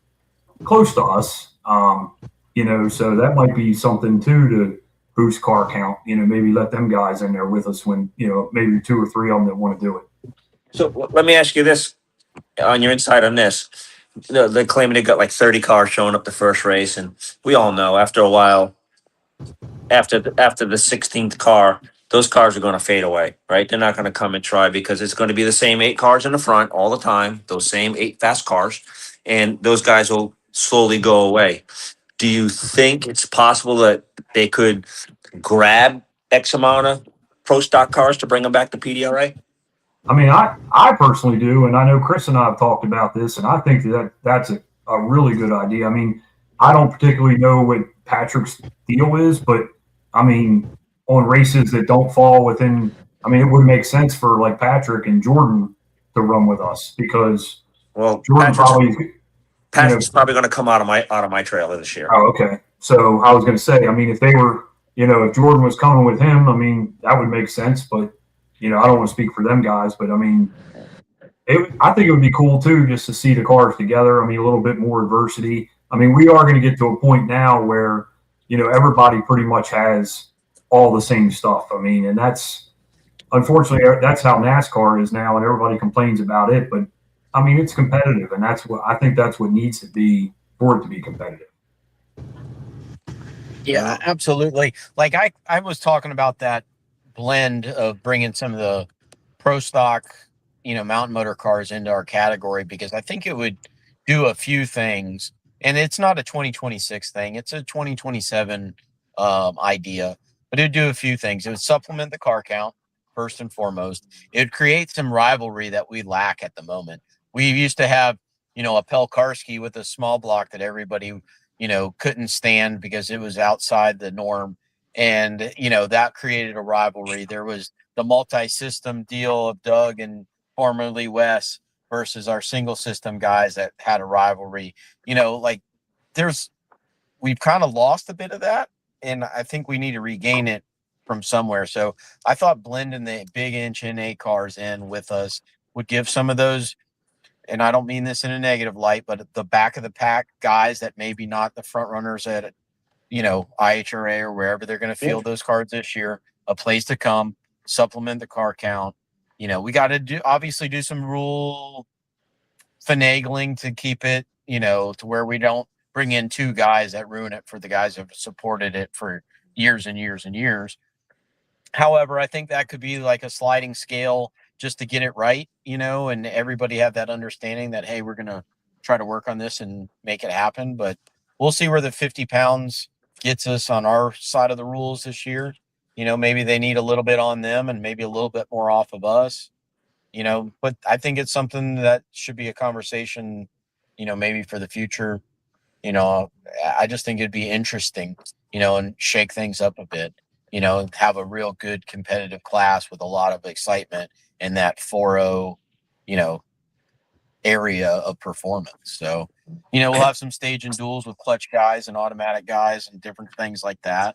close to us. So that might be something too to boost car count. Maybe let them guys in there with us when maybe 2 or 3 of them that want to do it. So let me ask you this on your insight on this. They're claiming they got like 30 cars showing up the first race, and we all know after a while, after the 16th car, those cars are going to fade away, right? They're not going to come and try because it's going to be the same 8 cars in the front all the time, those same 8 fast cars, and those guys will slowly go away. Do you think it's possible that they could grab X amount of pro stock cars to bring them back to PDRA? I mean, I personally do, and I know Chris and I have talked about this, and I think that's a really good idea. I mean, I don't particularly know what Patrick's deal is, but I mean, on races that don't fall within, I mean, it would make sense for like Patrick and Jordan to run with us because Jordan Patrick's probably going to come out of my trailer this year. Oh, okay. So I was going to say, I mean, if they were you know, if Jordan was coming with him, I mean, that would make sense. But, you know, I don't want to speak for them guys, but I mean, I think it would be cool too just to see the cars together. I mean, a little bit more adversity. I mean, we are going to get to a point now where, you know, everybody pretty much has all the same stuff. I mean, and that's unfortunately that's how NASCAR is now, and everybody complains about it. But I mean, it's competitive, and that's what I think that's what needs to be for it to be competitive. Yeah, absolutely. Like I was talking about that blend of bringing some of the pro stock, mountain motor cars into our category because I think it would do a few things. And it's not a 2026 thing; it's a 2027 idea. But it would do a few things. It would supplement the car count first and foremost. It would create some rivalry that we lack at the moment. We used to have, a Pelkarski with a small block that everybody couldn't stand because it was outside the norm. And, that created a rivalry. There was the multi-system deal of Doug and formerly Wes versus our single system guys that had a rivalry. Like we've kind of lost a bit of that. And I think we need to regain it from somewhere. So I thought blending the big inch NA cars in with us would give some of those, and I don't mean this in a negative light, but the back of the pack guys that maybe not the front runners at, IHRA or wherever they're going to field those cards this year, a place to come, supplement the car count. We got to obviously do some rule finagling to keep it, to where we don't bring in two guys that ruin it for the guys that have supported it for years and years and years. However, I think that could be like a sliding scale just to get it right, and everybody have that understanding that, hey, we're going to try to work on this and make it happen. But we'll see where the 50 pounds gets us on our side of the rules this year. Maybe they need a little bit on them and maybe a little bit more off of us, but I think it's something that should be a conversation, maybe for the future. I just think it'd be interesting, and shake things up a bit, have a real good competitive class with a lot of excitement in that 4.0, area of performance. So, we'll have some stage and duels with clutch guys and automatic guys and different things like that.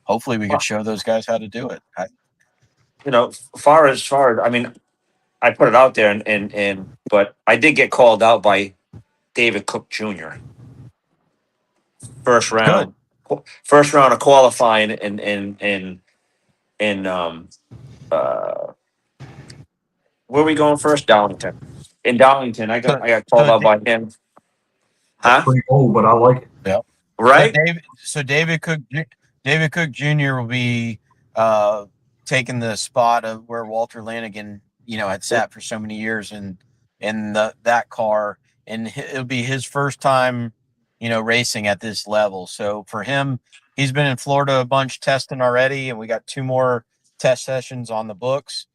Hopefully we could show those guys how to do it. Far as, I mean, I put it out there but I did get called out by David Cook Jr. First round, of qualifying in where are we going first? Darlington. In Darlington, I got called out by him. That's pretty old, but I like it. Yeah. Right? So David Cook Jr. will be taking the spot of where Walter Lanigan, had sat for so many years in that car, and it'll be his first time, racing at this level. So for him, he's been in Florida a bunch testing already, and we got 2 more test sessions on the books.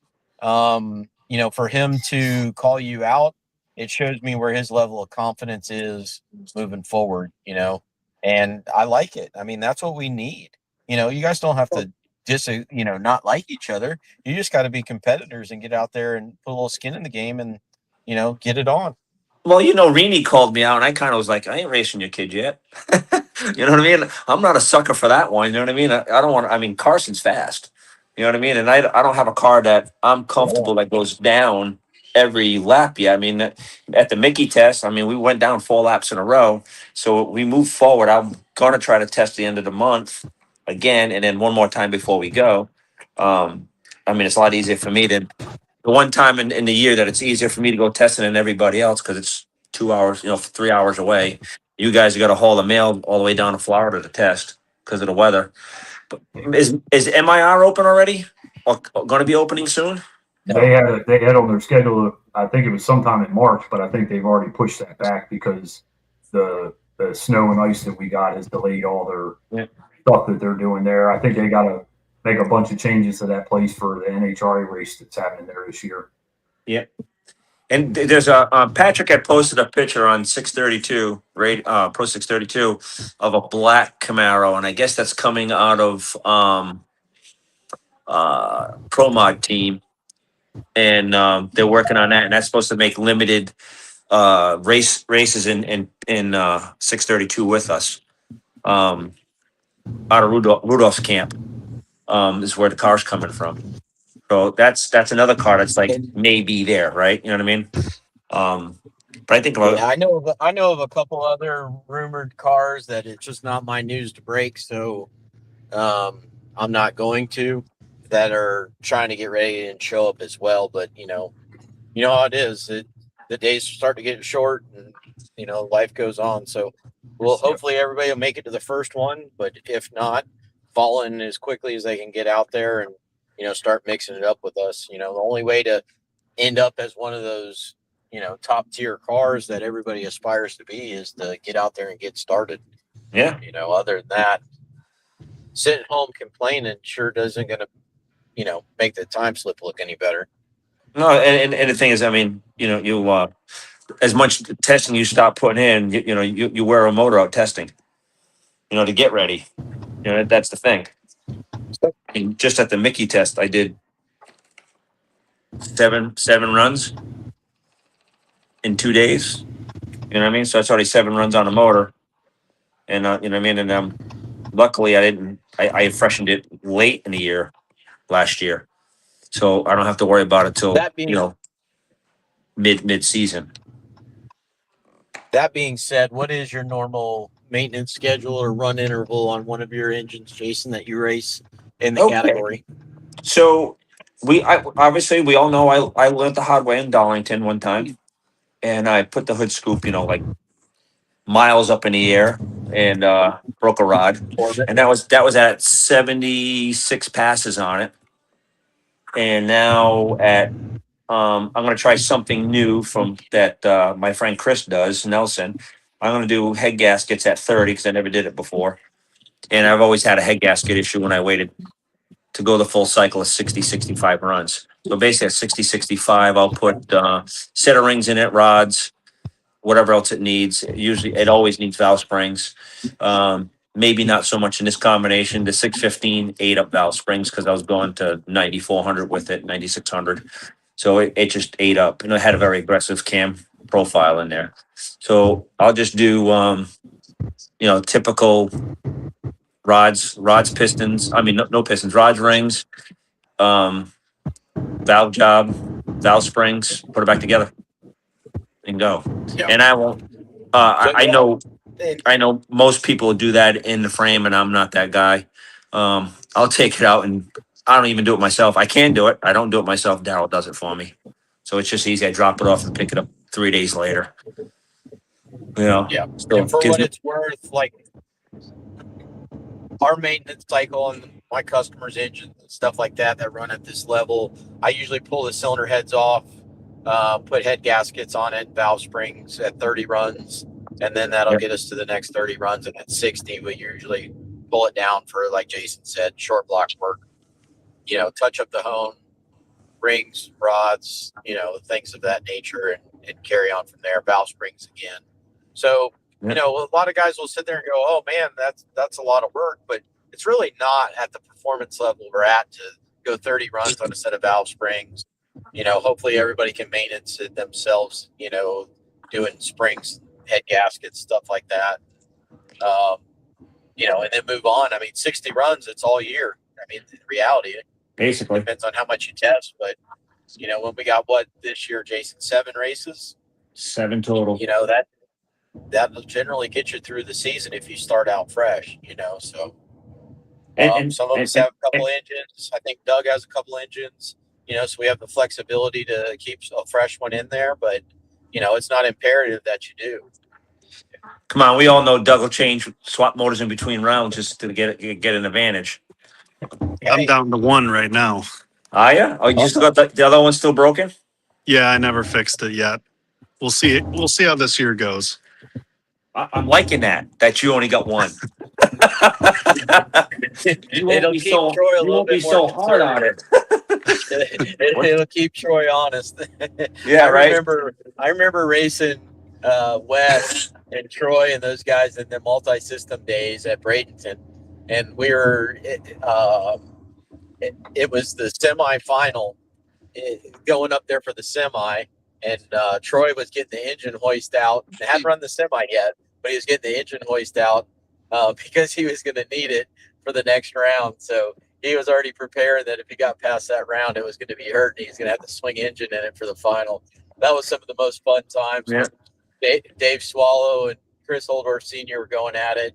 For him to call you out, it shows me where his level of confidence is moving forward, and I like it. I mean, that's what we need. You guys don't have to not like each other. You just got to be competitors and get out there and put a little skin in the game and, get it on. Well, Rini called me out, and I kind of was like, I ain't racing your kid yet. You know what I mean? I'm not a sucker for that one. You know what I mean? I don't want. I mean, Carson's fast. You know what I mean? And I don't have a car that I'm comfortable that goes down every lap yet. I mean, at the Mickey test, I mean, we went down 4 laps in a row. So we moved forward. I'm going to try to test the end of the month again, and then one more time before we go. I mean, it's a lot easier for me than the one time in the year that it's easier for me to go testing than everybody else because it's 2 hours, 3 hours away. You guys got to haul the mail all the way down to Florida to test because of the weather. But is MIR open already, or going to be opening soon? They had on their schedule. I think it was sometime in March, but I think they've already pushed that back because the snow and ice that we got has delayed all their stuff that they're doing there. I think they got to make a bunch of changes to that place for the NHRA race that's happening there this year. Yeah. And there's Patrick had posted a picture on 632 Pro 632 of a black Camaro, and I guess that's coming out of Pro Mod team, and they're working on that, and that's supposed to make limited races in 632 with us. out of Rudolph's camp. Is where the car's coming from. So that's another car that's like maybe there, right? You know what I mean? But I think about Yeah, I know of a couple other rumored cars that it's just not my news to break, so I'm not going to, that are trying to get ready and show up as well. But you know how it is. The days start to get short, and life goes on. So, well, hopefully everybody will make it to the first one. But if not, fall in as quickly as they can get out there and start mixing it up with us. The only way to end up as one of those top tier cars that everybody aspires to be is to get out there and get started. yeah. Other than that, sitting home complaining sure doesn't gonna make the time slip look any better. No, and the thing is, I mean, you as much testing you stop putting in, you wear a motor out testing, to get ready. That's the thing. And just at the Mickey test, I did seven runs in 2 days. You know what I mean? So that's already 7 runs on a motor, and you know what I mean. And luckily, I didn't. I freshened it late in the year last year, so I don't have to worry about it till That being mid season. that being said, what is your normal maintenance schedule or run interval on one of your engines, Jason, that you race in the Okay. category? So obviously we all know I learned the hard way in Darlington one time, and I put the hood scoop, like miles up in the air, and broke a rod, Orbit. and that was at 76 passes on it, and now at I'm going to try something new from that my friend Chris does, Nelson. I'm going to do head gaskets at 30 because I never did it before, and I've always had a head gasket issue when I waited to go the full cycle of 60, 65 runs. So basically at 60, 65, I'll put set of rings in it, rods, whatever else it needs. Usually it always needs valve springs. Maybe not so much in this combination. The 615 ate up valve springs because I was going to 9,400 with it, 9,600. So it just ate up. And I had a very aggressive cam profile in there. So I'll just do, typical rods, pistons. I mean, no pistons, rods, rings, valve job, valve springs, put it back together and go. Yeah. And I won't, I know most people do that in the frame, and I'm not that guy. I'll take it out, and I don't even do it myself. I can do it. I don't do it myself. Daryl does it for me. So it's just easy. I drop it off and pick it up 3 days later. Yeah. So And for gives what me- it's worth, like our maintenance cycle on my customers' engines and stuff like that run at this level, I usually pull the cylinder heads off, put head gaskets on it, valve springs at 30 runs, and then that'll Yep. get us to the next 30 runs. And at 60, we usually pull it down for, like Jason said, short block work, touch up the hone, rings, rods, things of that nature, and carry on from there. Valve springs again. So, Yep. a lot of guys will sit there and go, "Oh man, that's a lot of work," but it's really not at the performance level we're at to go 30 runs on a set of valve springs. Hopefully everybody can maintenance it themselves. Doing springs, head gaskets, stuff like that. And then move on. I mean, 60 runs, it's all year. I mean, in reality, it basically depends on how much you test, but when we got this year, Jason, 7 races, 7 total. that'll generally get you through the season if you start out fresh, so And some of us have a couple engines. I think Doug has a couple engines, so we have the flexibility to keep a fresh one in there, but it's not imperative that you do. come on, we all know Doug will swap motors in between rounds just to get an advantage. I'm down to 1 right now. Are you? Oh, you just got the other one still broken? Yeah, I never fixed it yet. We'll see. We'll see how this year goes. I'm liking that you only got one. It'll keep Troy a little bit more hard on it. It'll keep Troy honest. Yeah, right. I remember racing Wes and Troy and those guys in the multi-system days at Bradenton, and we were. It was the semifinal, going up there for the semi, and Troy was getting the engine hoist out. They hadn't run the semi yet, but he was getting the engine hoist out, because he was going to need it for the next round. So he was already prepared that if he got past that round, it was going to be hurt and he's going to have to swing engine in it for the final. That was some of the most fun times. Yeah. Dave Swallow and Chris Holdorf Sr. were going at it,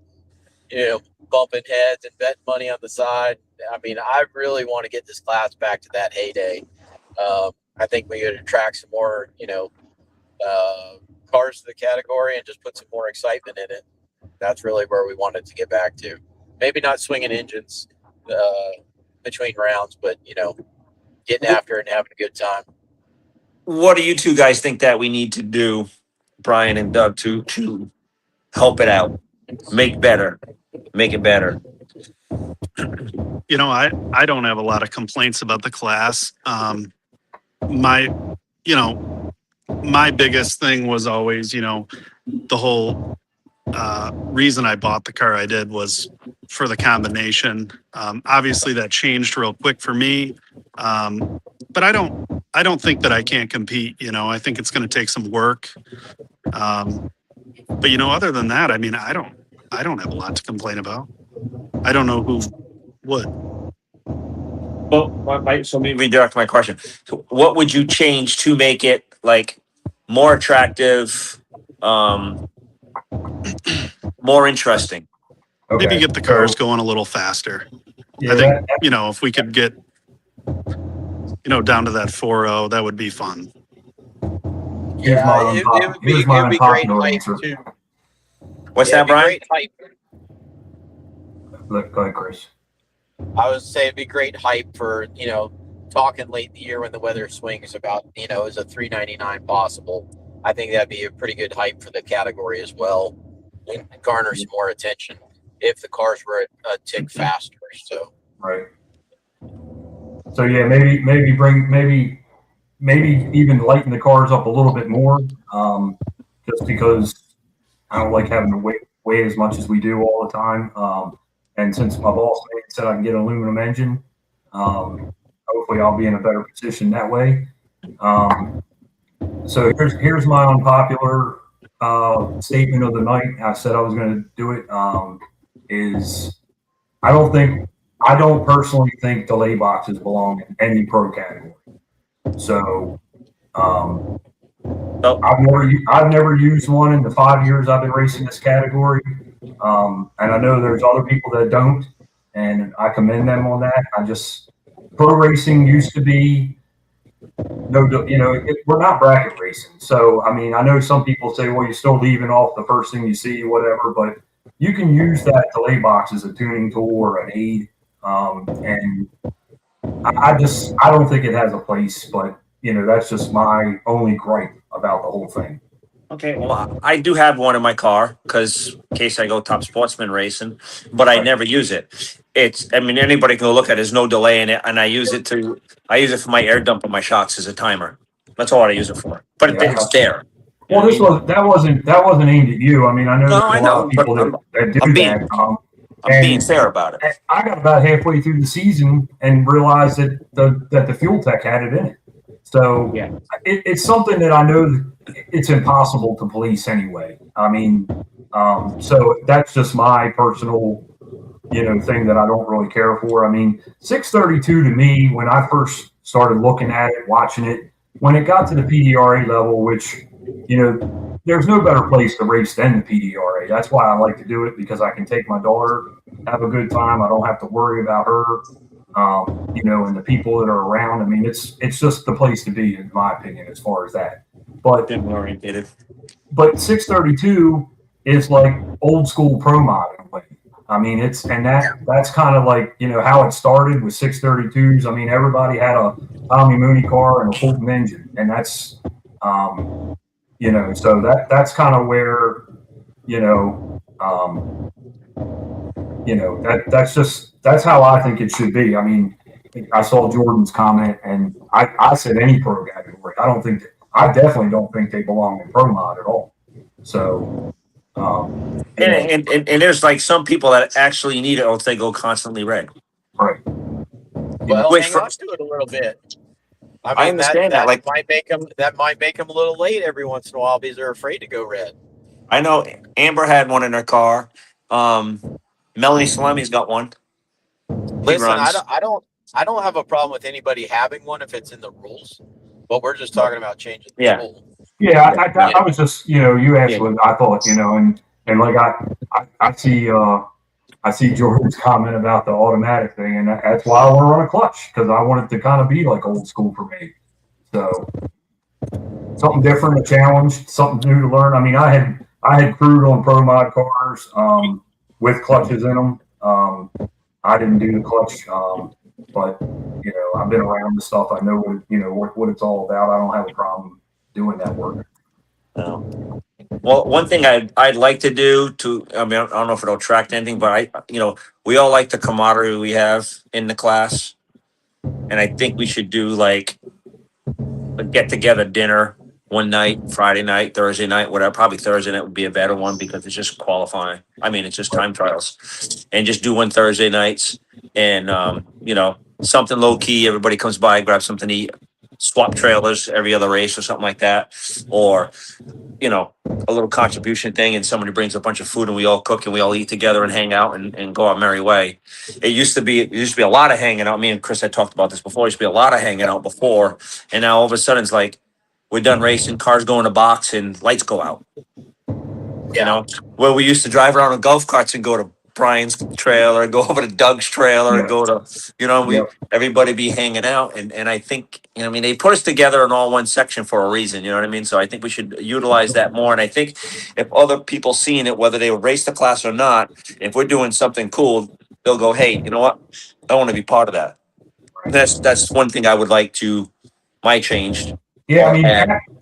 bumping heads and betting money on the side. I mean, I really want to get this class back to that heyday. I think we could attract some more, cars to the category and just put some more excitement in it. That's really where we wanted to get back to. Maybe not swinging engines between rounds, but getting after it and having a good time. What do you two guys think that we need to do, Brian and Doug, to help it out, make it better? I don't have a lot of complaints about the class. My biggest thing was always, the whole reason I bought the car I did was for the combination. Obviously that changed real quick for me. But I don't think that I can't compete. I think it's going to take some work. But other than that, I mean, I don't have a lot to complain about. I don't know who would. Well, so let me redirect my question. So what would you change to make it like more attractive, more interesting? Okay. Maybe get the cars going a little faster. Yeah, I think, if we could get, down to that 4.0, that would be fun. Here's my it would be great unpopular hype answer. too. What's Yeah, that, Brian? great hype. Go ahead, Chris. I would say it'd be great hype for, talking late in the year when the weather swings about, is a 399 possible. I think that'd be a pretty good hype for the category as well and garner some more attention if the cars were a tick faster. So Right. So yeah, maybe even lighten the cars up a little bit more. Just because I don't like having to weigh as much as we do all the time. And since my boss said I can get an aluminum engine, hopefully I'll be in a better position that way. So here's my unpopular statement of the night. I said I was going to do it. Is I don't personally think delay boxes belong in any pro category. So I've never used one in the 5 years I've been racing this category. And I know there's other people that don't, and I commend them on that. Pro racing used to be we're not bracket racing. So, I mean, I know some people say, well, you're still leaving off the first thing you see, whatever, but you can use that delay box as a tuning tool or an aid. And I don't think it has a place, but that's just my only gripe about the whole thing. Okay, well, I do have one in my car because in case I go top sportsman racing, but I never use it. Anybody can go look at it. There's no delay in it, and I use it for my air dump on my shocks as a timer. That's all I use it for. But it's there. Well, that wasn't aimed at you. I mean, I know there's a lot of people that do that. I'm being fair about it. I got about halfway through the season and realized that the fuel tech had it in it. So yeah, it's something that I know it's impossible to police anyway. I mean, so that's just my personal, thing that I don't really care for. I mean, 632 to me, when I first started looking at it, watching it, when it got to the PDRA level, which, there's no better place to race than the PDRA. That's why I like to do it, because I can take my daughter, have a good time. I don't have to worry about her, and the people that are around. I mean, it's just the place to be, in my opinion, as far as that. But 632 is like old school pro mod in a way. I mean, that's kind of like, how it started with 632s. I mean, everybody had a Tommy Mooney car and a Fulton engine, and that's, so that's kind of where, that's how I think it should be. I mean, I saw Jordan's comment, and I said any pro category. I definitely don't think they belong in pro mod at all. So, and there's like some people that actually need it, or else they go constantly red. Right. Well, hang on to it a little bit. I understand that. Like, might make them a little late every once in a while because they're afraid to go red. I know Amber had one in her car. Melanie Salami's got one. He Listen, runs. I don't have a problem with anybody having one if it's in the rules, but we're just talking about changing the Yeah. rule. Yeah, Yeah. I was just, you asked Yeah. what I thought, and like I see Jordan's comment about the automatic thing, and that's why I want to run a clutch, because I want it to kind of be like old school for me. So something different, a challenge, something new to learn. I mean, I had crewed on pro mod cars with clutches in them. I didn't do the clutch, but I've been around the stuff. I know what it's all about. I don't have a problem doing that work. Well, one thing I'd like to do I mean, I don't know if it'll attract anything, but we all like the camaraderie we have in the class, and I think we should do like a get together dinner one night, Friday night, Thursday night, whatever. Probably Thursday night would be a better one because it's just qualifying. I mean, it's just time trials, and just do one Thursday nights, and something low key. Everybody comes by, grab something to eat, swap trailers every other race or something like that, or a little contribution thing, and somebody brings a bunch of food and we all cook and we all eat together and hang out and go our merry way. It used to be a lot of hanging out. Me and Chris had talked about this before. It used to be a lot of hanging out before, and now all of a sudden it's like we're done racing, cars go in a box and lights go out. Where we used to drive around in golf carts and go to Brian's trailer, go over to Doug's trailer, and go to everybody be hanging out, and I think they put us together in all one section for a reason. You know what I mean? So I think we should utilize that more. And I think if other people seeing it, whether they race the class or not, if we're doing something cool, they'll go, hey, you know what? I want to be part of that. That's one thing I would like to my changed. Yeah, I mean,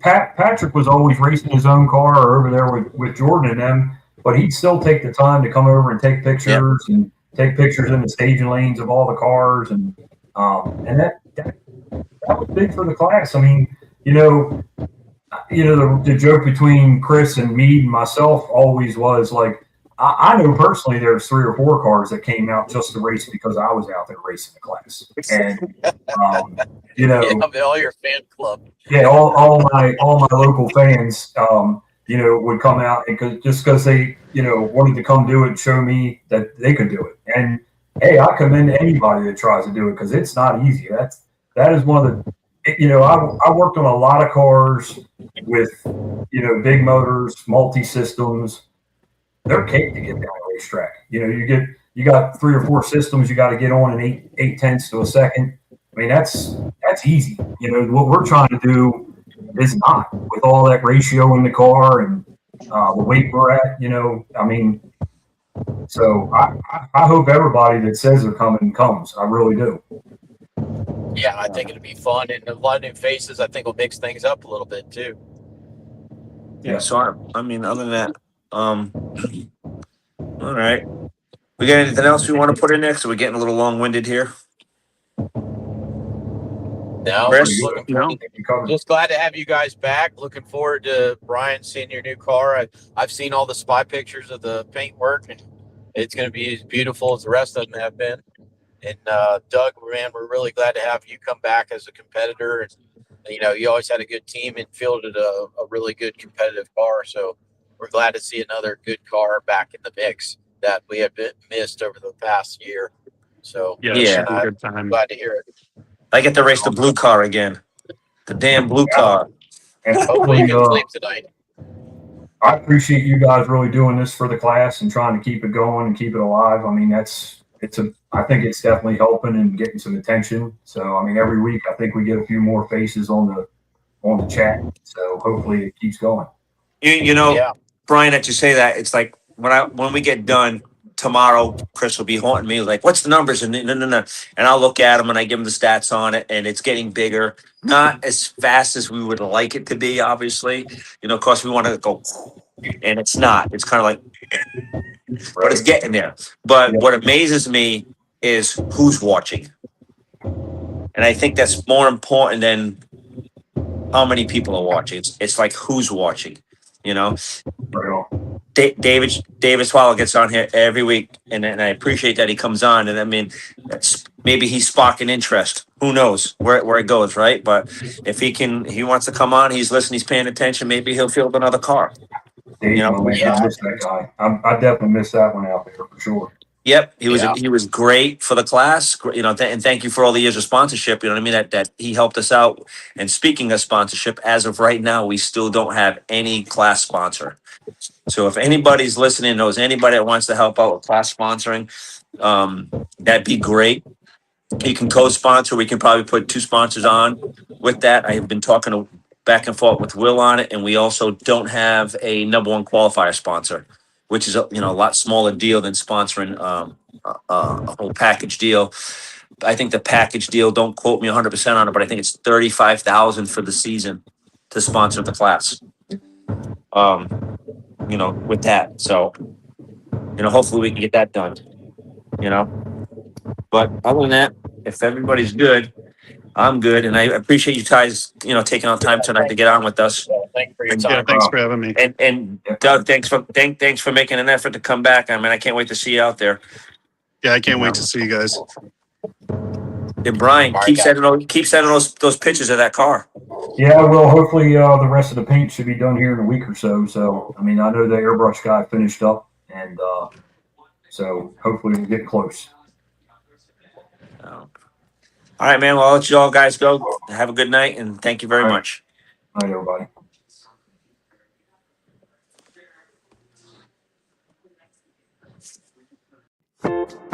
Patrick was always racing his own car or over there with Jordan and them, but he'd still take the time to come over and take pictures and take pictures in the staging lanes of all the cars, and that was big for the class. I mean, the joke between Chris and Meade and myself always was like, I know personally there's 3 or 4 cars that came out just to race because I was out there racing the class, and all your fan club. Yeah, all my local fans, would come out because they, wanted to come do it and show me that they could do it. And hey, I commend anybody that tries to do it because it's not easy. That is one of the, I worked on a lot of cars with, big motors, multi systems. They're cake to get down a racetrack. You got 3 or 4 systems you got to get on in 8/10 to a second. I mean, that's easy. What we're trying to do is not, with all that ratio in the car and the weight we're at. I mean, so I hope everybody that says they're coming comes. I really do. Yeah, I think it'll be fun, and a lot of new faces. I think will mix things up a little bit too. Yeah. So I mean, other than that, all right. We got anything else we want to put in there? So we're getting a little long-winded here. No, Chris? just glad to have you guys back. Looking forward to Brian seeing your new car. I've seen all the spy pictures of the paint work, and it's going to be as beautiful as the rest of them have been. And Doug, man, we're really glad to have you come back as a competitor. And you always had a good team and fielded a really good competitive car. So we're glad to see another good car back in the mix that we have missed over the past year. So a good time. Glad to hear it. I get to race the blue car again. The damn blue car. And Hopefully you can sleep tonight. I appreciate you guys really doing this for the class and trying to keep it going and keep it alive. I mean, I think it's definitely helping and getting some attention. So, I mean, every week I think we get a few more faces on the chat. So hopefully it keeps going. Brian, that you say that, it's like when we get done tomorrow, Chris will be haunting me like, what's the numbers? And and I'll look at them and I give him the stats on it, and it's getting bigger, not as fast as we would like it to be, obviously. Of course we want to go, and it's not. It's kind of like, but it's getting there. But what amazes me is who's watching, and I think that's more important than how many people are watching. It's like who's watching. David Swallow gets on here every week, and I appreciate that he comes on. And I mean, maybe he's sparking interest. Who knows where it goes, right? But if he wants to come on, he's listening, he's paying attention. Maybe he'll field another car. Dave, You know, my we man, I miss that guy. I definitely miss that one out there for sure. Yep, he was Yeah. he was great for the class. You know, and thank you for all the years of sponsorship. You know what I mean? That he helped us out. And speaking of sponsorship, as of right now, we still don't have any class sponsor. So if anybody's listening, knows anybody that wants to help out with class sponsoring, that'd be great. You can co-sponsor. We can probably put 2 sponsors on with that. I have been talking back and forth with Will on it, and we also don't have a number 1 qualifier sponsor, which is a lot smaller deal than sponsoring a whole package deal. I think the package deal, don't quote me 100% on it, but I think it's 35,000 for the season to sponsor the class. With that, so hopefully we can get that done. But other than that, if everybody's good, I'm good, and I appreciate you guys, taking out time tonight to get on with us. Thanks for your And, Yeah, time. thanks for having me. and Doug, thanks for making an effort to come back. I mean, I can't wait to see you out there. Yeah, I can't wait to see you guys. And Brian, All right, keep guys. sending those pictures of that car. Yeah, well, hopefully the rest of the paint should be done here in a week or so. So, I mean, I know the airbrush guy finished up, and so hopefully we'll get close. All right, man. Well, I'll let you all guys go. Have a good night, and thank you very All right. much. All right, everybody.